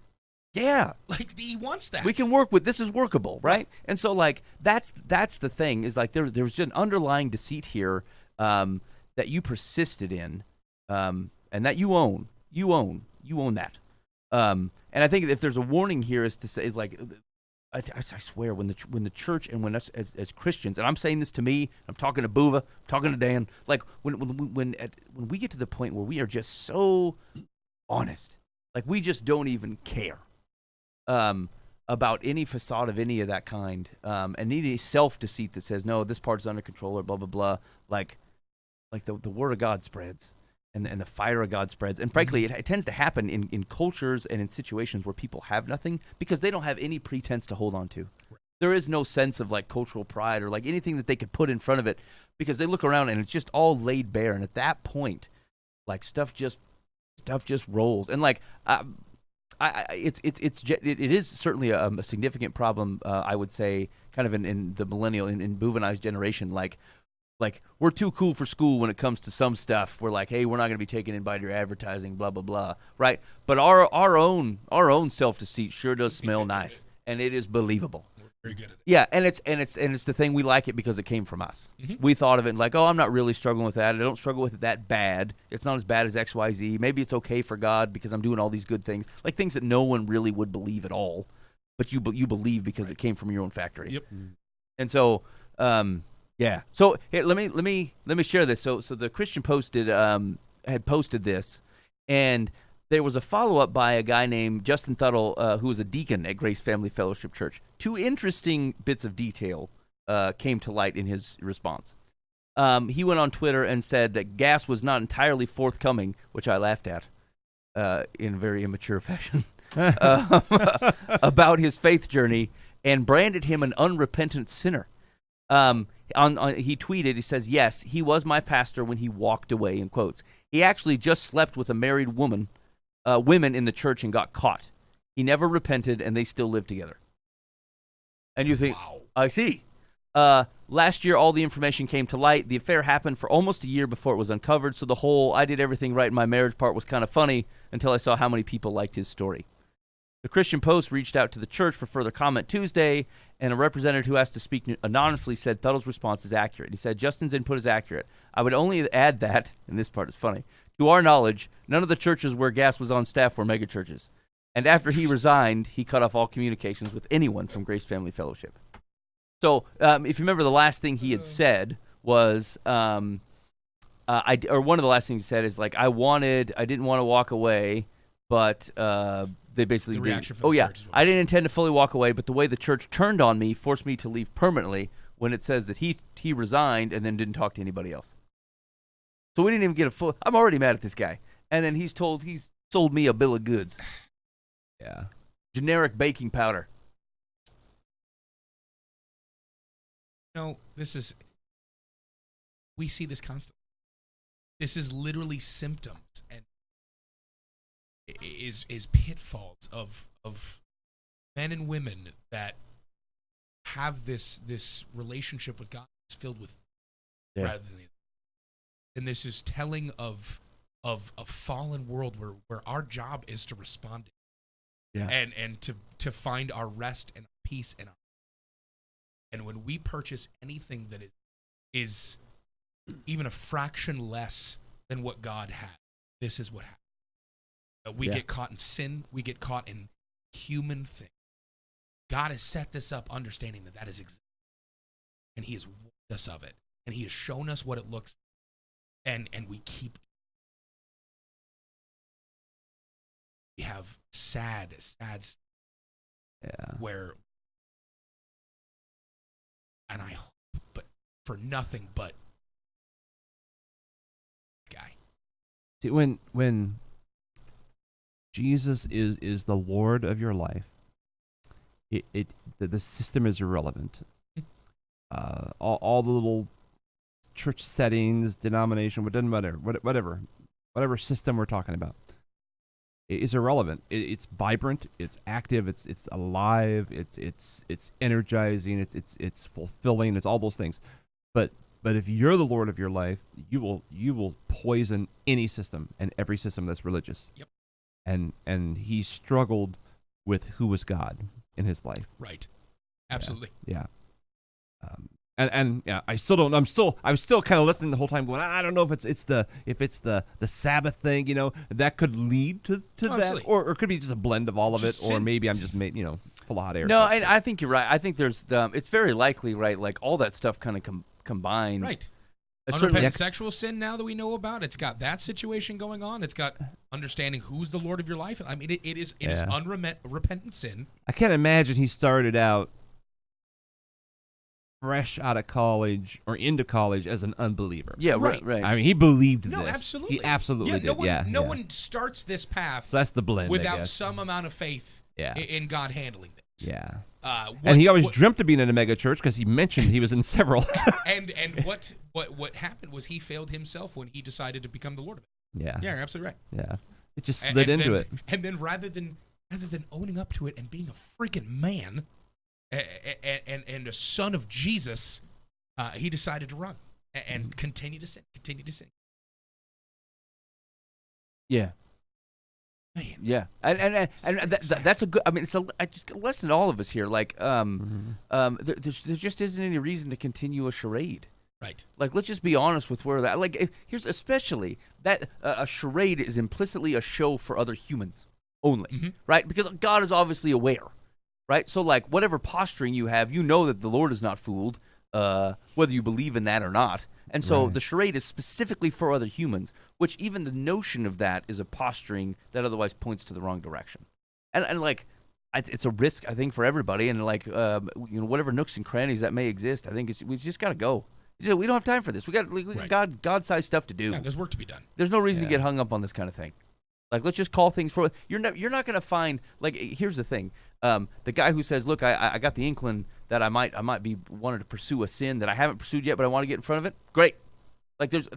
Yeah, like he wants that. We can work with this is workable, right? And so like that's the thing is like there's just an underlying deceit here. That you persisted in, and that you own that. And I think if there's a warning here is to say, like, I swear when the church and when us as Christians, and I'm saying this to me, I'm talking to Buva, I'm talking to Dan, like when we get to the point where we are just so honest, like we just don't even care about any facade of any of that kind, and any self-deceit that says no, this part's under control or blah blah blah, like the word of God spreads and the fire of God spreads. And frankly, it tends to happen in cultures and in situations where people have nothing because they don't have any pretense to hold on to. Right. There is no sense of like cultural pride or like anything that they could put in front of it because they look around and it's just all laid bare. And at that point, like stuff just rolls. And like, it is certainly a significant problem. I would say kind of in the millennial, in Buva and I's generation, like we're too cool for school when it comes to some stuff. We're like, hey, we're not going to be taken in by your advertising, blah blah blah, right? But our own self-deceit sure does smell nice, and it is believable. We're very good at it. Yeah, and it's the thing we like it because it came from us. We thought of it like, oh, I'm not really struggling with that. I don't struggle with it that bad. It's not as bad as XYZ. Maybe it's okay for God because I'm doing all these good things, like things that no one really would believe at all, but you believe because it came from your own factory. Yep. And so. Yeah. So here, let me share this. So the Christian Post had posted this, and there was a follow up by a guy named Justin Thuttle, who was a deacon at Grace Family Fellowship Church. Two interesting bits of detail came to light in his response. He went on Twitter and said that Gass was not entirely forthcoming, which I laughed at in a very immature fashion, about his faith journey, and branded him an unrepentant sinner. He tweeted, he says, yes, he was my pastor when he walked away, in quotes. He actually just slept with a married women in the church and got caught. He never repented, and they still live together. And you think, wow. I see. Last year, all the information came to light. The affair happened for almost a year before it was uncovered, so the whole I did everything right in my marriage part was kind of funny until I saw how many people liked his story. The Christian Post reached out to the church for further comment Tuesday, and a representative who asked to speak anonymously said Thuttle's response is accurate. He said, Justin's input is accurate. I would only add that, and this part is funny, to our knowledge, none of the churches where Gass was on staff were megachurches. And after he resigned, he cut off all communications with anyone from Grace Family Fellowship. So if you remember, the last thing he had said was or one of the last things he said is like, I didn't want to walk away, but they basically The did. reaction from Oh the yeah, church is what I didn't intend to fully walk away, but the way the church turned on me forced me to leave permanently. When it says that he resigned and then didn't talk to anybody else, so we didn't even get a full. I'm already mad at this guy, and then he's sold me a bill of goods. Yeah. Generic baking powder. No, we see this constantly. This is literally symptoms and is pitfalls of men and women that have this relationship with God that's filled with rather than the other. And this is telling of a fallen world where our job is to respond and to find our rest and peace in our. And when we purchase anything that is even a fraction less than what God had, this is what happens. We get caught in sin. We get caught in human things. God has set this up understanding that is exactly, and he has warned us of it. And he has shown us what it looks like. And we keep. We have sad where, and I hope, but for nothing but guy. See, when Jesus is the Lord of your life, the system is irrelevant. All the little church settings, denomination, whatever system we're talking about, is irrelevant. It's vibrant, it's active, it's alive, it's energizing, it's fulfilling, it's all those things. But if you're the Lord of your life, you will poison any system and every system that's religious. Yep. And he struggled with who was God in his life. Right. Absolutely. Yeah. And yeah, I still don't. I'm still kind of listening the whole time, going, I don't know if it's the Sabbath thing, that could lead to that, or it could be just a blend of all of it, or maybe I'm just full of hot air. No, and I think you're right. I think there's it's very likely, right? Like all that stuff kind of combined. Right. Unrepentant sexual sin, now that we know about, it's got that situation going on. It's got understanding who's the Lord of your life. I mean, it is unrepentant sin. I can't imagine he started out fresh out of college or into college as an unbeliever. Yeah, right. I mean, he believed this. No, absolutely. He absolutely did. No one starts this path so that's the blend, without some amount of faith in God handling this. Yeah. And he always dreamt of being in a mega church because he mentioned he was in several. and what happened was he failed himself when he decided to become the Lord of it. Yeah. Yeah, you're absolutely right. Yeah. It just slid into it. And then rather than owning up to it and being a freaking man and a son of Jesus, he decided to run and continue to sin. Yeah. Man. Yeah, and that's a good. I mean, it's just a lesson to all of us here. Like, there just isn't any reason to continue a charade. Right. Like, let's just be honest with where that. Like, here's especially that a charade is implicitly a show for other humans only, right? Because God is obviously aware, right? So, like, whatever posturing you have, you know that the Lord is not fooled, whether you believe in that or not. And so the charade is specifically for other humans, which even the notion of that is a posturing that otherwise points to the wrong direction. And like, it's a risk, I think, for everybody. And like, whatever nooks and crannies that may exist, I think we just got to go. We don't have time for this. We got God-sized stuff to do. Yeah, there's work to be done. There's no reason to get hung up on this kind of thing. Like, let's just call things for. You're not going to find. Like, here's the thing. The guy who says, "Look, I got the inkling that I might be wanting to pursue a sin that I haven't pursued yet, but I want to get in front of it." Great. Like, there's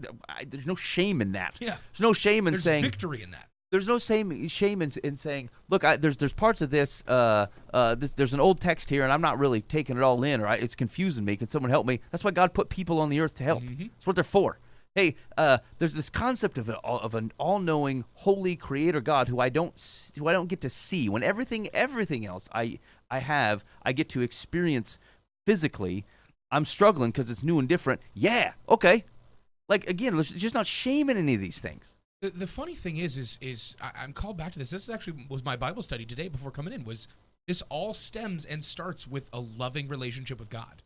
no shame in that. Yeah. There's no shame in saying. There's victory in that. There's no shame in saying, "Look, there's parts of this. There's an old text here, and I'm not really taking it all in, or it's confusing me. Can someone help me?" That's why God put people on the earth to help. That's what they're for. Hey, there's this concept of an all-knowing, holy Creator God who I don't get to see. When everything else I get to experience physically, I'm struggling because it's new and different. Yeah, okay. Like, again, there's just not shame in any of these things. The funny thing is I'm called back to this. This actually was my Bible study today before coming in. Was this all stems and starts with a loving relationship with God?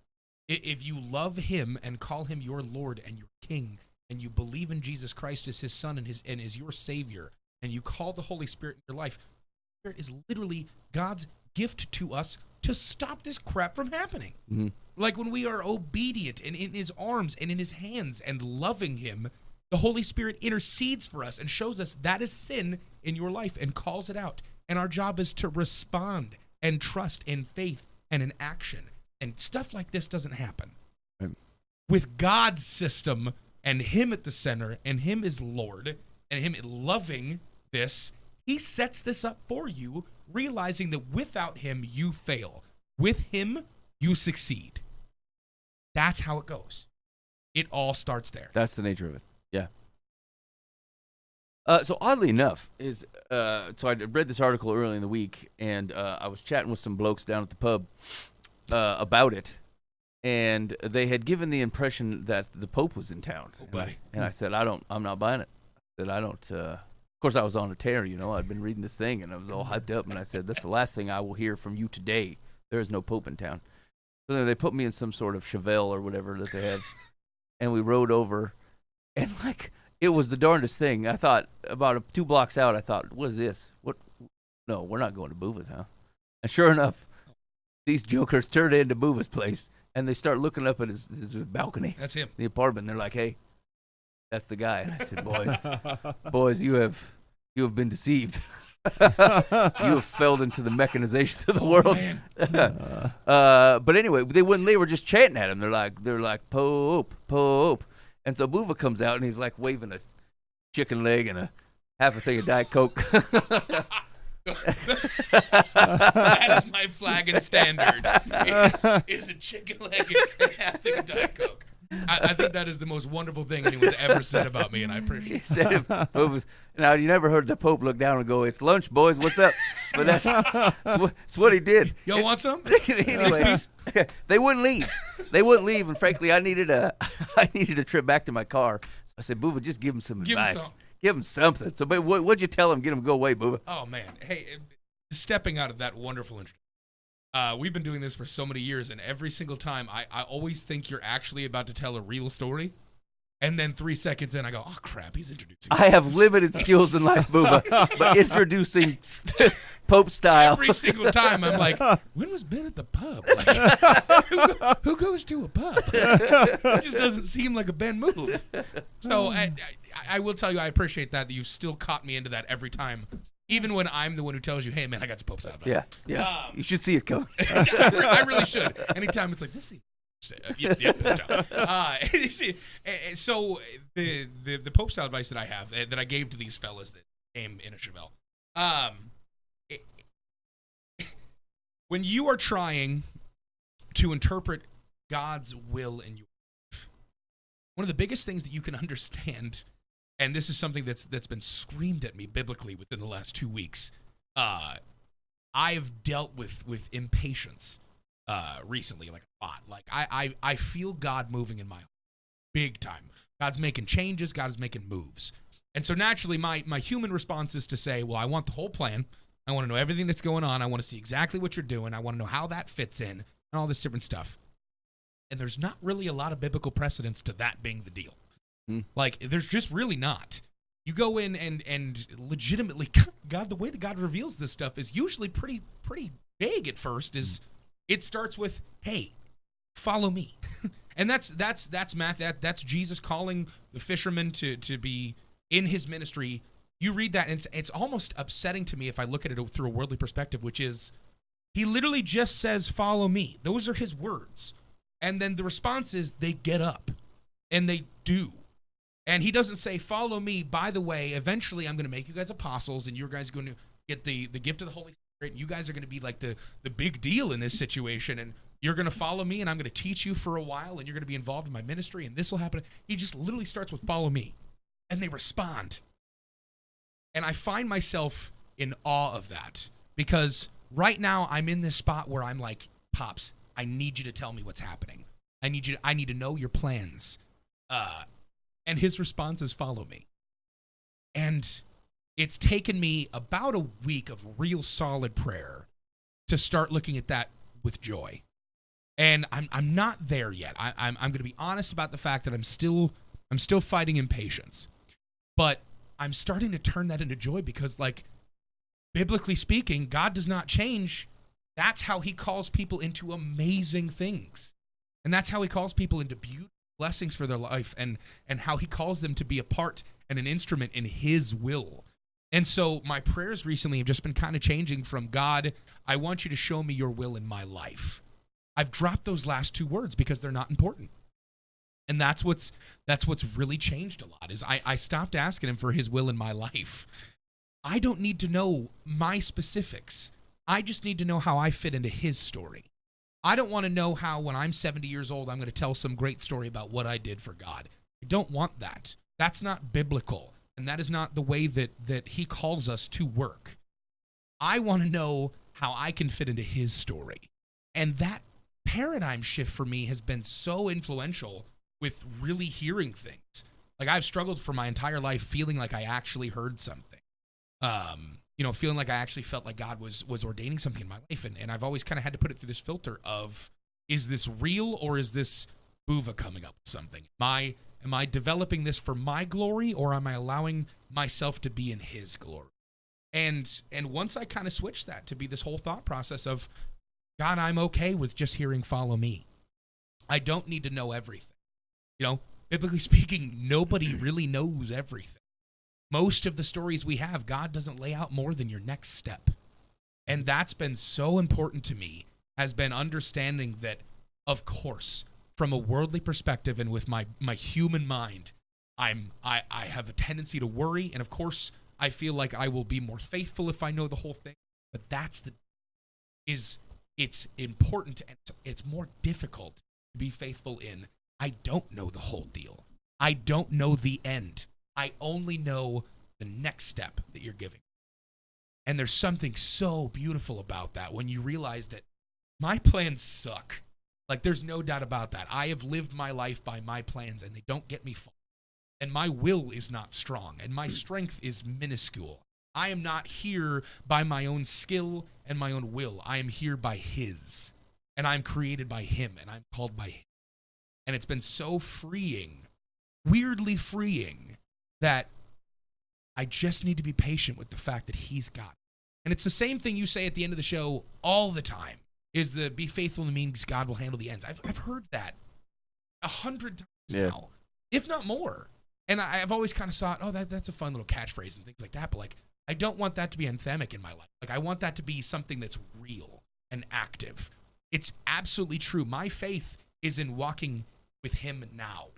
If you love Him and call Him your Lord and your King and you believe in Jesus Christ as his son and as your savior, and you call the Holy Spirit in your life, the Spirit is literally God's gift to us to stop this crap from happening. Mm-hmm. Like when we are obedient and in his arms and in his hands and loving him, the Holy Spirit intercedes for us and shows us that is sin in your life and calls it out. And our job is to respond and trust in faith and in action. And stuff like this doesn't happen. Right. With God's system and him at the center and him as Lord and him loving this, he sets this up for you, realizing that without him, you fail. With him, you succeed. That's how it goes. It all starts there. That's the nature of it. Yeah. So oddly enough, so I read this article early in the week, and I was chatting with some blokes down at the pub about it, and they had given the impression that the Pope was in town. Oh, buddy. And I said, I'm not buying it. I said, I don't. Of course, I was on a tear, I'd been reading this thing, and I was all hyped up, and I said, that's the last thing I will hear from you today. There is no Pope in town. So then they put me in some sort of Chevelle or whatever that they have, and we rode over, and it was the darndest thing. I thought, about 2 blocks out, I thought, what is this? What? No, we're not going to Boova's house. And sure enough, these jokers turned into Boova's place, and they start looking up at his balcony. That's him. The apartment. They're like, hey, that's the guy. And I said, boys, you have been deceived. You have fell into the mechanizations of the world. Man. But anyway, they were just chanting at him. They're like, Pope, Pope. And so Boova comes out and he's like waving a chicken leg and a half a thing of Diet Coke. That is my flag and standard. Is a chicken leg and half a thing of Diet Coke. I think that is the most wonderful thing anyone's ever said about me, and I appreciate it. He said, now, you never heard the Pope look down and go, it's lunch, boys, what's up? But that's what he did. Y'all want some? Anyway, they wouldn't leave. And frankly, I needed a trip back to my car. So I said, Booba, just give him some advice. Give him something. So, but what'd you tell him? Get him to go away, Booba. Oh, man. Hey, stepping out of that wonderful introduction. We've been doing this for so many years, and every single time, I always think you're actually about to tell a real story. And then 3 seconds in, I go, oh, crap, he's introducing. I have limited skills in life, Booba, but introducing Pope style. Every single time, I'm like, when was Ben at the pub? Like, who goes to a pub? It just doesn't seem like a Ben move. So I will tell you, I appreciate that you've still caught me into that every time. Even when I'm the one who tells you, hey, man, I got some Pope style advice. Yeah. You should see it coming. I really should. Anytime it's like, this is so the Pope style advice that I have that I gave to these fellas that came in a Chevelle, when you are trying to interpret God's will in your life, one of the biggest things that you can understand, and this is something that's been screamed at me biblically within the last 2 weeks, I've dealt with impatience recently, like a lot. Like I feel God moving in my heart big time. God's making changes. God is making moves. And so naturally my human response is to say, well, I want the whole plan. I want to know everything that's going on. I want to see exactly what you're doing. I want to know how that fits in and all this different stuff. And there's not really a lot of biblical precedence to that being the deal. Like, there's just really not. You go in and legitimately, God, the way that God reveals this stuff is usually pretty vague at first. It starts with, hey, follow me. And that's That's Jesus calling the fishermen to be in his ministry. You read that, and it's almost upsetting to me if I look at it through a worldly perspective, which is he literally just says, follow me. Those are his words. And then the response is they get up, and they do. And he doesn't say, follow me. By the way, eventually I'm going to make you guys apostles, and you guys are going to get the gift of the Holy Spirit, and you guys are going to be like the big deal in this situation, and you're going to follow me, and I'm going to teach you for a while, and you're going to be involved in my ministry, and this will happen. He just literally starts with follow me, and they respond. And I find myself in awe of that, because right now I'm in this spot where I'm like, Pops, I need you to tell me what's happening. I need to know your plans. And his response is follow me. And it's taken me about a week of real solid prayer to start looking at that with joy. And I'm not there yet. I'm going to be honest about the fact that I'm still I'm still fighting impatience. But I'm starting to turn that into joy because, like, biblically speaking, God does not change. That's how he calls people into amazing things. And that's how he calls people into beautiful blessings for their life, and how he calls them to be a part and an instrument in his will. And so my prayers recently have just been kind of changing from, God, I want you to show me your will in my life. I've dropped those last two words because they're not important. And that's what's really changed a lot, is I stopped asking him for his will in my life. I don't need to know my specifics. I just need to know how I fit into his story. I don't want to know how, when I'm 70 years old, I'm going to tell some great story about what I did for God. I don't want that. That's not biblical, and that is not the way that he calls us to work. I want to know how I can fit into his story. And that paradigm shift for me has been so influential with really hearing things. Like, I've struggled for my entire life feeling like I actually heard something. Feeling like I actually felt like God was ordaining something in my life. And I've always kind of had to put it through this filter of, is this real, or is this Buva coming up with something? Am I developing this for my glory, or am I allowing myself to be in his glory? And once I kind of switched that to be this whole thought process of, God, I'm okay with just hearing follow me. I don't need to know everything. Biblically speaking, nobody really knows everything. Most of the stories we have, God doesn't lay out more than your next step. And that's been so important to me, has been understanding that, of course, from a worldly perspective and with my human mind, I have a tendency to worry. And of course, I feel like I will be more faithful if I know the whole thing. But it's important, and it's more difficult to be faithful in, I don't know the whole deal. I don't know the end. I only know the next step that you're giving. And there's something so beautiful about that when you realize that my plans suck. Like, there's no doubt about that. I have lived my life by my plans, and they don't get me far. And my will is not strong, and my strength is minuscule. I am not here by my own skill and my own will. I am here by his. And I'm created by him, and I'm called by him. And it's been so freeing, weirdly freeing, that I just need to be patient with the fact that he's got it. And it's the same thing you say at the end of the show all the time, is the be faithful to me because God will handle the ends. I've heard that 100 times now, if not more. And I've always kind of thought, oh, that's a fun little catchphrase and things like that. But, like, I don't want that to be anthemic in my life. Like, I want that to be something that's real and active. It's absolutely true. My faith is in walking with him now.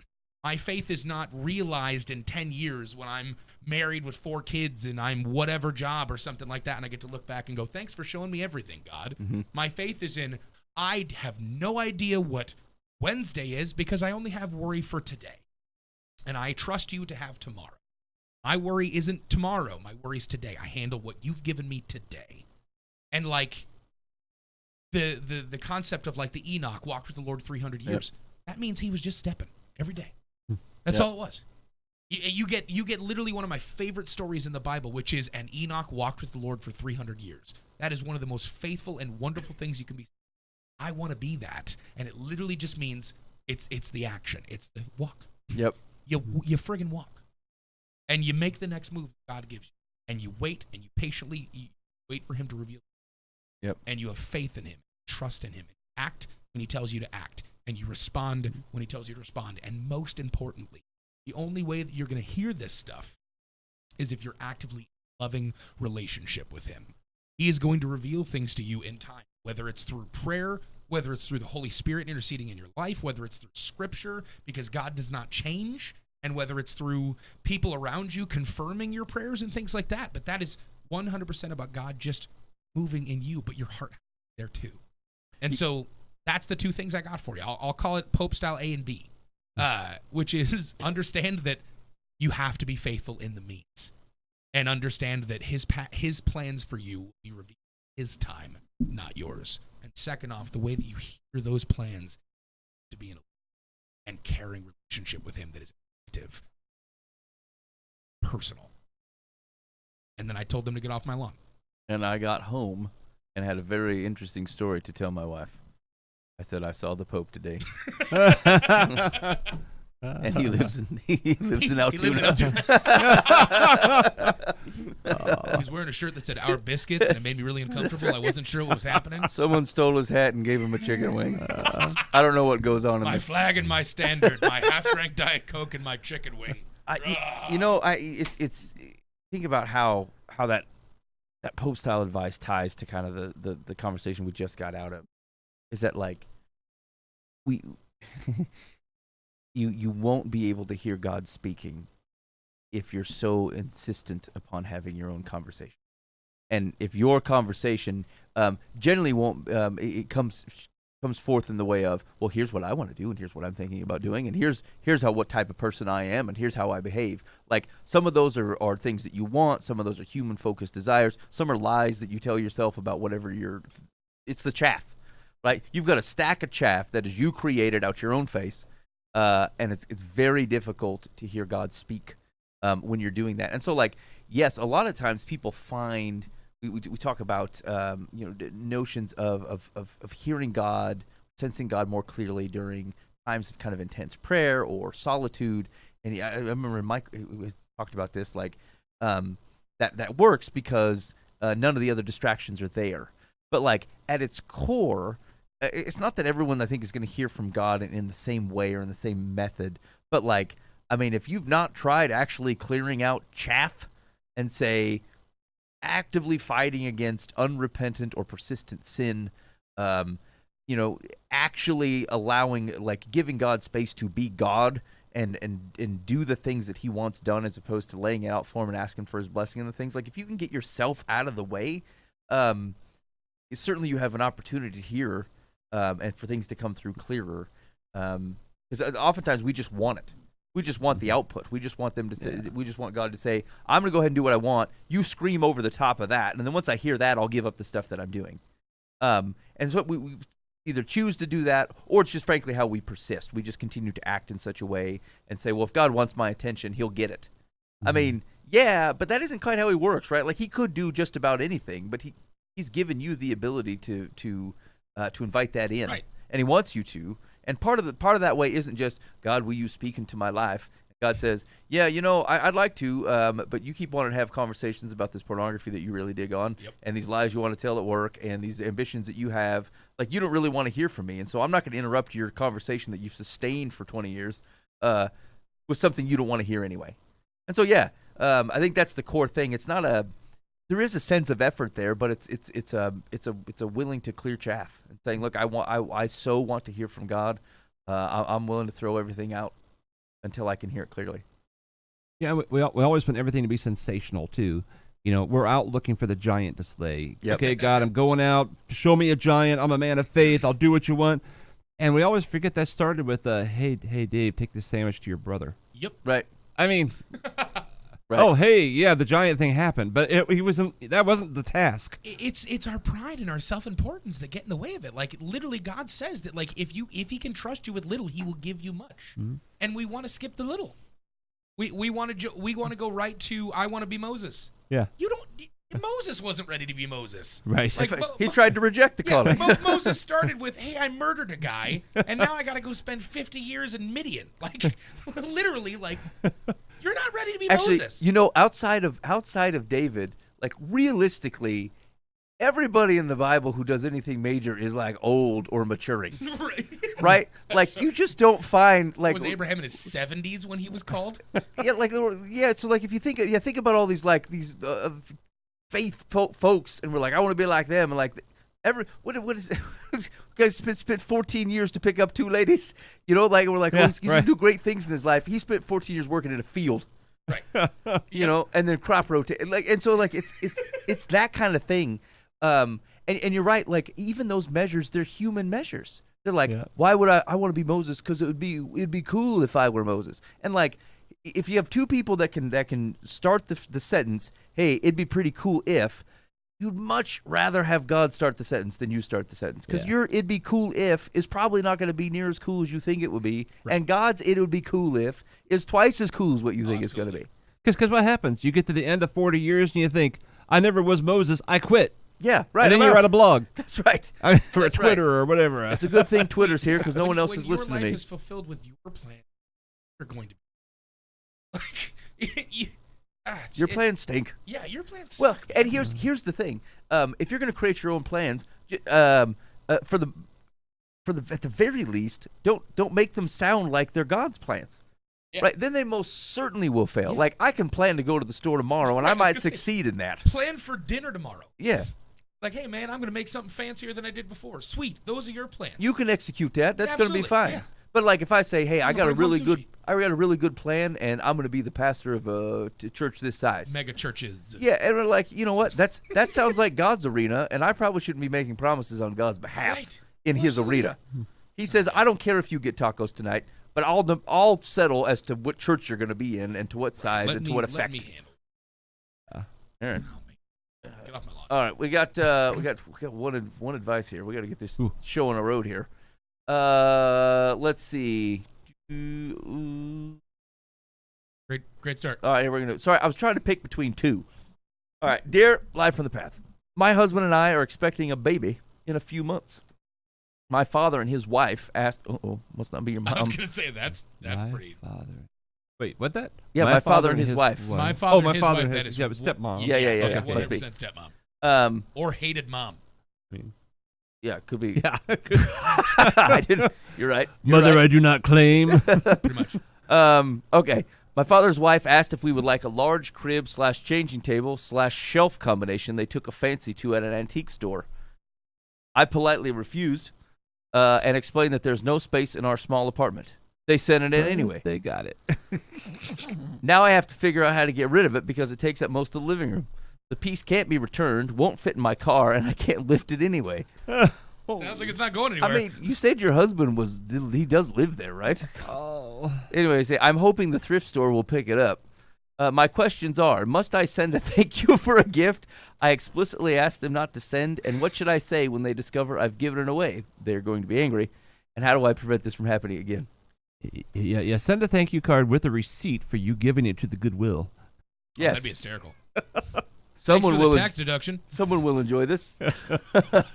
My faith is not realized in 10 years when I'm married with 4 kids and I'm whatever job or something like that, and I get to look back and go, thanks for showing me everything, God. Mm-hmm. My faith is in, I have no idea what Wednesday is because I only have worry for today. And I trust you to have tomorrow. My worry isn't tomorrow. My worry is today. I handle what you've given me today. And, like, the concept of, like, the Enoch walked with the Lord 300 years, that means he was just stepping every day. That's all it was. You get literally one of my favorite stories in the Bible, which is, an Enoch walked with the Lord for 300 years. That is one of the most faithful and wonderful things you can be. I want to be that. And it literally just means it's the action. It's the walk. Yep. You friggin' walk. And you make the next move God gives you. And you wait, and you patiently wait for him to reveal. Yep. And you have faith in him, trust in him. Act when he tells you to act. And you respond when he tells you to respond. And most importantly, the only way that you're going to hear this stuff is if you're actively in a loving relationship with him. He is going to reveal things to you in time, whether it's through prayer, whether it's through the Holy Spirit interceding in your life, whether it's through Scripture, because God does not change, and whether it's through people around you confirming your prayers and things like that. But that is 100% about God just moving in you, but your heart there too. And so that's the two things I got for you. I'll call it Pope style A and B, which is understand that you have to be faithful in the means, and understand that his plans for you will be revealed his time, not yours. And second off, the way that you hear those plans to be in a and caring relationship with him that is active, personal. And then I told them to get off my lawn. And I got home and had a very interesting story to tell my wife. I said, I saw the Pope today. And he lives in Altoona. He lives in Altoona. He was wearing a shirt that said "Our Biscuits," and it made me really uncomfortable. Right. I wasn't sure what was happening. Someone stole his hat and gave him a chicken wing. I don't know what goes on in My this. flag and my standard, my half-drank Diet Coke and my chicken wing. It's think about how that Pope style advice ties to kind of the conversation we just got out of. Is that like we you won't be able to hear God speaking if you're so insistent upon having your own conversation. And if your conversation generally won't, it comes forth in the way of, well, here's what I want to do, and here's what I'm thinking about doing, and here's what type of person I am, and here's how I behave. Like, some of those are things that you want, some of those are human-focused desires, some are lies that you tell yourself about whatever it's the chaff, right? You've got a stack of chaff that is you created out your own face, and it's very difficult to hear God speak when you're doing that. And so, like, yes, a lot of times people find we talk about notions of hearing God, sensing God more clearly during times of kind of intense prayer or solitude. And I remember Mike talked about this, like that works because none of the other distractions are there. But like at its core, it's not that everyone, I think, is going to hear from God in the same way or in the same method. But like, I mean, if you've not tried actually clearing out chaff and say actively fighting against unrepentant or persistent sin, actually allowing, like, giving God space to be God and do the things that he wants done, as opposed to laying it out for him and asking for his blessing and the things. Like, if you can get yourself out of the way, certainly you have an opportunity to hear and for things to come through clearer. Because oftentimes we just want it. We just want the output. We just want them to say. We just want God to say, "I'm going to go ahead and do what I want. You scream over the top of that, and then once I hear that, I'll give up the stuff that I'm doing." And so we either choose to do that, or it's just frankly how we persist. We just continue to act in such a way and say, "Well, if God wants my attention, He'll get it." Mm-hmm. I mean, yeah, but that isn't quite how He works, right? Like, He could do just about anything, but He's given you the ability to invite that in, right. And He wants you to. And part of that way isn't just, "God, will you speak into my life?" God says, "Yeah, I'd like to, but you keep wanting to have conversations about this pornography that you really dig on, yep. and these lies you want to tell at work, and these ambitions that you have. Like, you don't really want to hear from me, and so I'm not going to interrupt your conversation that you've sustained for 20 years with something you don't want to hear anyway." And so, yeah, I think that's the core thing. It's not there is a sense of effort there, but it's a willing to clear chaff and saying, "Look, I so want to hear from God. I'm willing to throw everything out until I can hear it clearly." Yeah, we always want everything to be sensational too. We're out looking for the giant to slay. Yep. Okay, God, I'm going out. Show me a giant. I'm a man of faith. I'll do what you want. And we always forget that started with, "Hey, Dave, take this sandwich to your brother." Yep. Right. I mean. Right. Oh, hey, yeah, the giant thing happened, but that wasn't the task. It's our pride and our self-importance that get in the way of it. Like, literally, God says that, like, if He can trust you with little, He will give you much. Mm-hmm. And we want to skip the little. We want to go right to, "I want to be Moses." Yeah. You don't. Moses wasn't ready to be Moses. Right. Like, he tried to reject the calling. Moses started with, "Hey, I murdered a guy, and now I got to go spend 50 years in Midian." Like, literally, like, you're not ready to be Moses. Outside of David, like, realistically, everybody in the Bible who does anything major is like old or maturing. Right? Like, you just don't find, like, was Abraham in his 70s when he was called? Yeah, so like if you think about all these faith folks, and we're like, "I want to be like them," and like what is guys spent 14 years to pick up 2 ladies, like, we're like, he's gonna do great things in his life. He spent 14 years working in a field, right? And then crop rotate, and so like it's that kind of thing. And you're right, like, even those measures, they're human measures. They're like, why would I want to be Moses? Because it'd be cool if I were Moses. And like, if you have 2 people that can start the sentence, "Hey, it'd be pretty cool if," you'd much rather have God start the sentence than you start the sentence, because your "it'd be cool if" is probably not going to be near as cool as you think it would be, right. And God's "it would be cool if" is twice as cool as what you think it's going to be. Because what happens? You get to the end of 40 years and you think, "I never was Moses. I quit." Yeah, right. And then you write a blog. That's right. Or a Twitter or whatever. It's a good thing Twitter's here, because no one else is listening to me. When your life is fulfilled with your plan, you're going to be. Like, Your plans stink. Yeah, your plans. Well, suck. and here's the thing: if you're going to create your own plans, at the very least, don't make them sound like they're God's plans. Yeah. Right? Then they most certainly will fail. Yeah. Like I can plan to go to the store tomorrow, and I Right, might was gonna say, succeed in that. Plan for dinner tomorrow. Yeah, Like, hey man, I'm gonna make something fancier than I did before. Sweet, those are your plans. you can execute that. That's going to be Absolutely, fine. yeah. But like if I say, hey, I I'm got a gonna bring home really sushi. good plan, and I'm going to be the pastor of a church this size. Mega churches. Yeah, and we're like, you know what? That sounds like God's arena, and I probably shouldn't be making promises on God's behalf Right. in His Absolutely. arena. He says, I don't care if you get tacos tonight, but I'll settle as to what church you're going to be in, and to what size, and to what Let effect. me handle. All right. Oh, man. Get off my lawn. All right, we got one advice here. We got to get this show on the road here. Let's see. Great start. All right, here we're gonna. Sorry, I was trying to pick between two. All right, dear Live from the Path, my husband and I are expecting a baby in a few months. My father and his wife asked. Must not be your I was mom. gonna say that's My pretty. father. Wait, what that? Yeah, my father and his wife. My father. Oh, my and his father wife, and that his is yeah, but stepmom. Yeah, Okay, must 100% be. stepmom or hated mom. Yeah, could be. Yeah. I didn't. You're right. You're Mother, right. I do not claim. Pretty much. Okay. My father's wife asked if we would like a large crib / changing table / shelf combination they took a fancy to at an antique store. I politely refused and explained that there's no space in our small apartment. They sent it in anyway. They got it. Now I have to figure out how to get rid of it because it takes up most of the living room. The piece can't be returned, won't fit in my car, and I can't lift it anyway. Sounds like it's not going anywhere. I mean, you said your husband he does live there, right? Oh. Anyways, I'm hoping the thrift store will pick it up. My questions are, must I send a thank you for a gift? I explicitly asked them not to send, and what should I say when they discover I've given it away? They're going to be angry. And how do I prevent this from happening again? Yeah. Send a thank you card with a receipt for you giving it to the Goodwill. Yes. That'd be hysterical. Someone Thanks for will the tax deduction. Someone will enjoy this.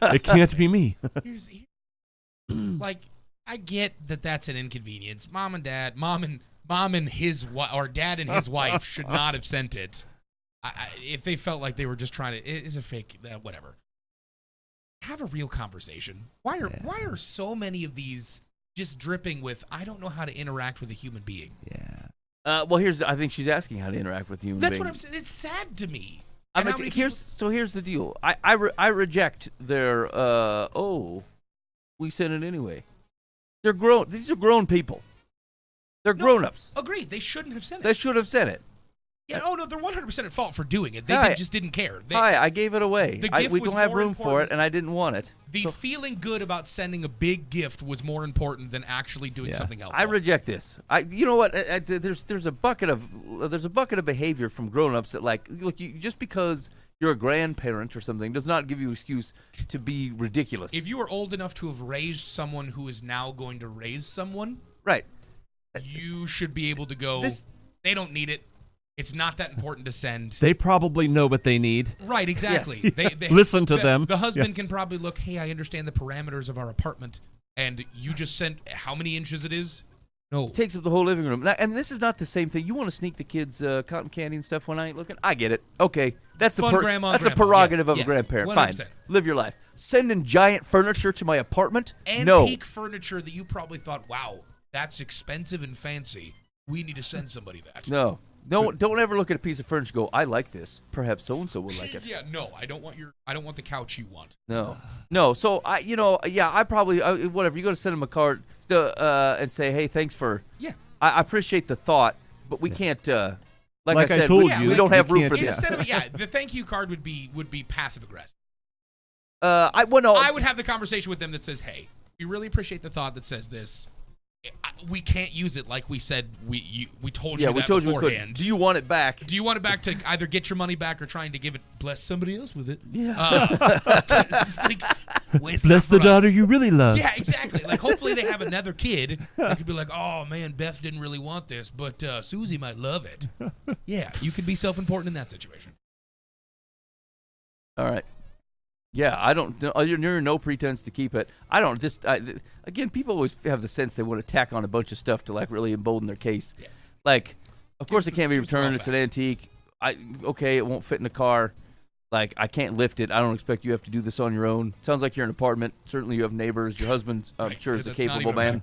It can't be me. Here's like, I get that that's an inconvenience. Mom and his wife, or dad and his wife should not have sent it. If they felt like they were just trying to, it's a fake, whatever. Have a real conversation. Why are so many of these just dripping with, I don't know how to interact with a human being? Yeah. Well, I think she's asking how to interact with human That's beings. what I'm saying. It's sad to me. I And mean, how many here's the deal. I reject their we sent it anyway. They're grown. These are grown people. They're grown-ups. Agreed. They shouldn't have sent it. They should have sent it. Yeah. Oh no, they're 100% at fault for doing it. They Hi. just didn't care. Hi, I gave it away. The gift We was don't have more room for it, important. and I didn't want it. The So feeling good about sending a big gift was more important than actually doing Yeah. something else. I reject this. You know what? There's a bucket of behavior from grown-ups that look, just because you're a grandparent or something does not give you an excuse to be ridiculous. If you are old enough to have raised someone who is now going to raise someone, right. you should be able to go, they don't need it. It's not that important to send. They probably know what they need. Right, exactly. Yes. They, Listen to them. The husband can probably look, hey, I understand the parameters of our apartment, and you just sent how many inches it is? No. Takes up the whole living room. Now, and this is not the same thing. You want to sneak the kids cotton candy and stuff when I ain't looking? I get it. Okay. That's Fun grandma, that's a grandpa. prerogative Yes, of yes. a grandparent. 100%. Fine. Live your life. Sending giant furniture to my apartment? Antique furniture that you probably thought, wow, that's expensive and fancy. We need to send somebody that. No. Don't ever look at a piece of furniture and go, I like this. Perhaps so and so will like it. Yeah, no, I don't want the couch you want. No. So I probably whatever. You got to send them a card and say, hey, thanks for. Yeah. I appreciate the thought, but we can't. Like I I said, told we you, don't have you room can't for do this. Instead of the thank you card would be passive aggressive. I I would have the conversation with them that says, hey, we really appreciate the thought that says this. We can't use it like we said. We told you Yeah, that we told you we beforehand. couldn't. Do you want it back? Do you want it back to either get your money back or trying to give it, bless somebody else with it? Yeah. It's like, waste Bless that the for us. daughter you really love. Yeah, exactly. Like, hopefully they have another kid that could be like, oh, man, Beth didn't really want this, but Susie might love it. Yeah, you can be self-important in that situation. All right. Yeah, I don't. You're no pretense to keep it. I don't. Again, people always have the sense they want to tack on a bunch of stuff to like really embolden their case. Yeah. Like, of course it can't be returned. It's an antique. Okay, it won't fit in the car. Like, I can't lift it. I don't expect you have to do this on your own. Sounds like you're in an apartment. Certainly you have neighbors. Your husband, I'm sure, is a capable man.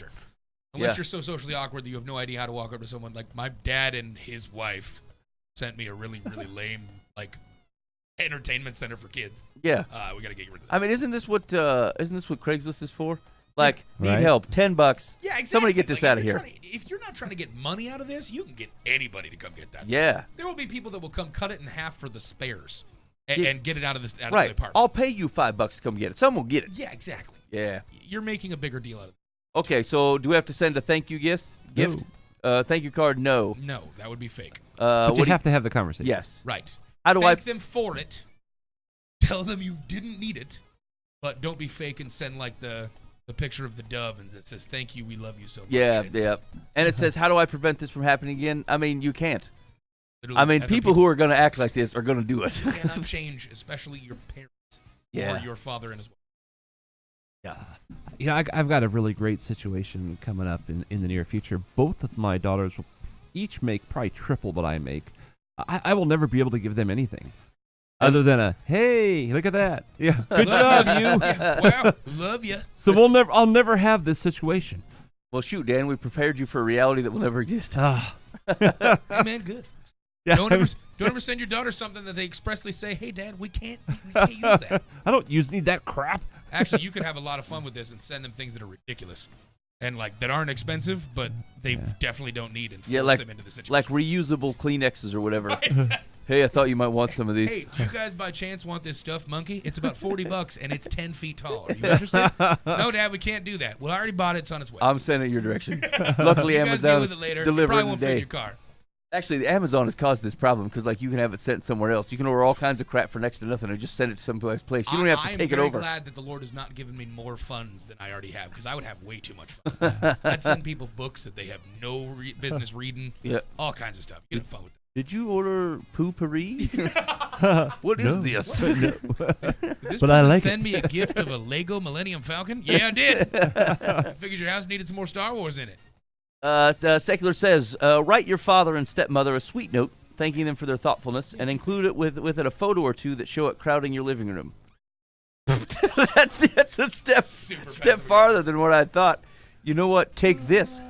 Unless you're so socially awkward that you have no idea how to walk up to someone. Like, my dad and his wife sent me a really, really lame, like, entertainment center for kids. Yeah. We got to get rid of this. I mean, isn't this what Craigslist is for? Like, need help, $10. Yeah, exactly. Somebody get this out of here. If you're not trying to get money out of this, you can get anybody to come get that. Yeah. There will be people that will come cut it in half for the spares and get it out of the apartment. I'll pay you $5 to come get it. Someone will get it. Yeah, exactly. Yeah. You're making a bigger deal out of it. Okay, so do we have to send a thank you gift? Thank you card? No. No, that would be fake. But you have to have the conversation. Yes. Right. How do Thank them for it. Tell them you didn't need it, but don't be fake and send like the picture of the dove and it says thank you, we love you so much. Yeah. And it says, how do I prevent this from happening again? I mean, you can't. Literally, I mean, people who are going to act like this are going to do it. You cannot change, especially your parents or your father and his wife. Yeah. You know, I've got a really great situation coming up in the near future. Both of my daughters will each make probably triple what I make. I will never be able to give them anything other than a, hey, look at that. Yeah, good job, you. Yeah, well, love you. So I'll never have this situation. Well, shoot, Dan, we prepared you for a reality that will never exist. Hey, man, good. Yeah, don't ever send your daughter something that they expressly say, hey, Dad, we can't use that. I don't need that crap. Actually, you could have a lot of fun with this and send them things that are ridiculous and like that aren't expensive, but they definitely don't need and force them into the situation. Like reusable Kleenexes or whatever. Right. Hey, I thought you might want some of these. Hey, do you guys by chance want this stuffed monkey? It's about $40 and it's 10 feet tall. Are you interested? No, Dad, we can't do that. Well, I already bought it. It's on its way. I'm sending it your direction. Luckily, Amazon's delivering won't today. fit in your car. Actually, the Amazon has caused this problem because, like, you can have it sent somewhere else. You can order all kinds of crap for next to nothing and just send it to someplace. You don't have to take it over. I'm very glad that the Lord has not given me more funds than I already have because I would have way too much fun. I'd send people books that they have no business reading. Yeah. All kinds of stuff. You can have fun with that. Did you order poopery? What is this? This but I like send me a gift of a Lego Millennium Falcon? Yeah, I did. I figured your house needed some more Star Wars in it. Secular says, write your father and stepmother a sweet note, thanking them for their thoughtfulness, and include it with it a photo or two that show it crowding your living room. That's a step farther than what I thought. You know what? Take this.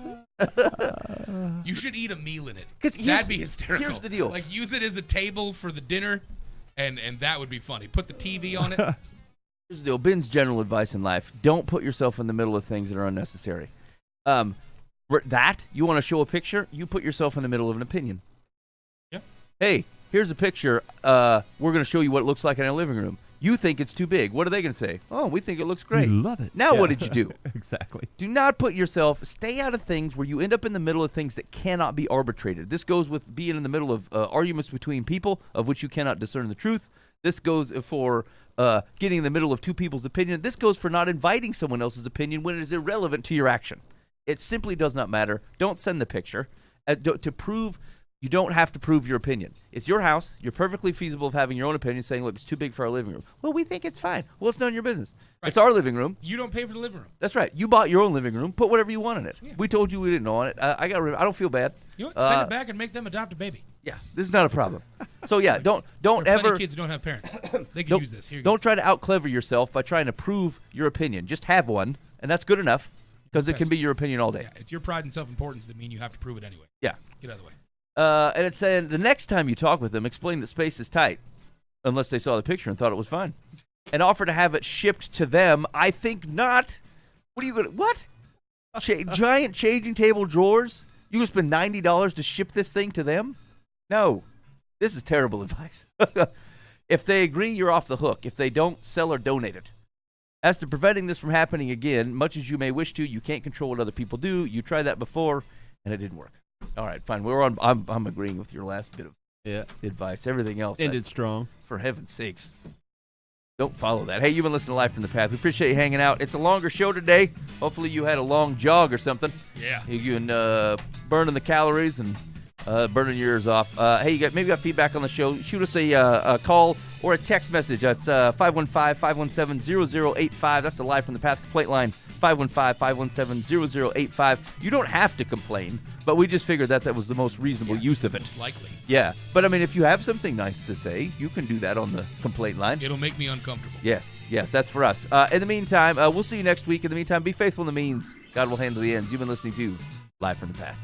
You should eat a meal in it. That'd be hysterical. Here's the deal. Like, use it as a table for the dinner, and that would be funny. Put the TV on it. Here's the deal. Ben's general advice in life: don't put yourself in the middle of things that are unnecessary. You want to show a picture? You put yourself in the middle of an opinion. Yeah. Hey, here's a picture. We're going to show you what it looks like in our living room. You think it's too big. What are they going to say? Oh, we think it looks great. We love it. Now what did you do? Exactly. Do not put yourself, stay out of things where you end up in the middle of things that cannot be arbitrated. This goes with being in the middle of arguments between people of which you cannot discern the truth. This goes for getting in the middle of two people's opinion. This goes for not inviting someone else's opinion when it is irrelevant to your action. It simply does not matter. Don't send the picture. To prove, you don't have to prove your opinion. It's your house. You're perfectly feasible of having your own opinion, saying, look, it's too big for our living room. Well, we think it's fine. Well, it's none of your business. Right. It's our living room. You don't pay for the living room. That's right. You bought your own living room. Put whatever you want in it. Yeah. We told you we didn't want it. I don't feel bad. You know what? Send it back and make them adopt a baby. Yeah, this is not a problem. So yeah, don't there are ever. Kids who don't have parents. They can use this. Here you don't try to out-clever yourself by trying to prove your opinion. Just have one, and that's good enough. Because it can be your opinion all day. Yeah, it's your pride and self-importance that mean you have to prove it anyway. Yeah. Get out of the way. And it's saying the next time you talk with them, explain that space is tight, unless they saw the picture and thought it was fine, and offer to have it shipped to them. I think not. What are you going to, what? Giant changing table drawers? You going to spend $90 to ship this thing to them? No. This is terrible advice. If they agree, you're off the hook. If they don't, sell or donate it. As to preventing this from happening again, much as you may wish to, you can't control what other people do. You tried that before, and it didn't work. All right, fine. I'm agreeing with your last bit of advice. Everything else ended strong. For heaven's sakes, don't follow that. Hey, you've been listening to Life from the Path. We appreciate you hanging out. It's a longer show today. Hopefully, you had a long jog or something. Yeah. You can burning the calories and burning your ears off. Hey, you got feedback on the show? Shoot us a call or a text message. That's 515-517-0085. That's a live from the Path complaint line. 515-517-0085. You don't have to complain, but we just figured that was the most reasonable use of it. Most likely. Yeah, but I mean, if you have something nice to say, you can do that on the complaint line. It'll make me uncomfortable. Yes, that's for us. In the meantime, we'll see you next week. In the meantime, be faithful in the means. God will handle the ends. You've been listening to Live from the Path.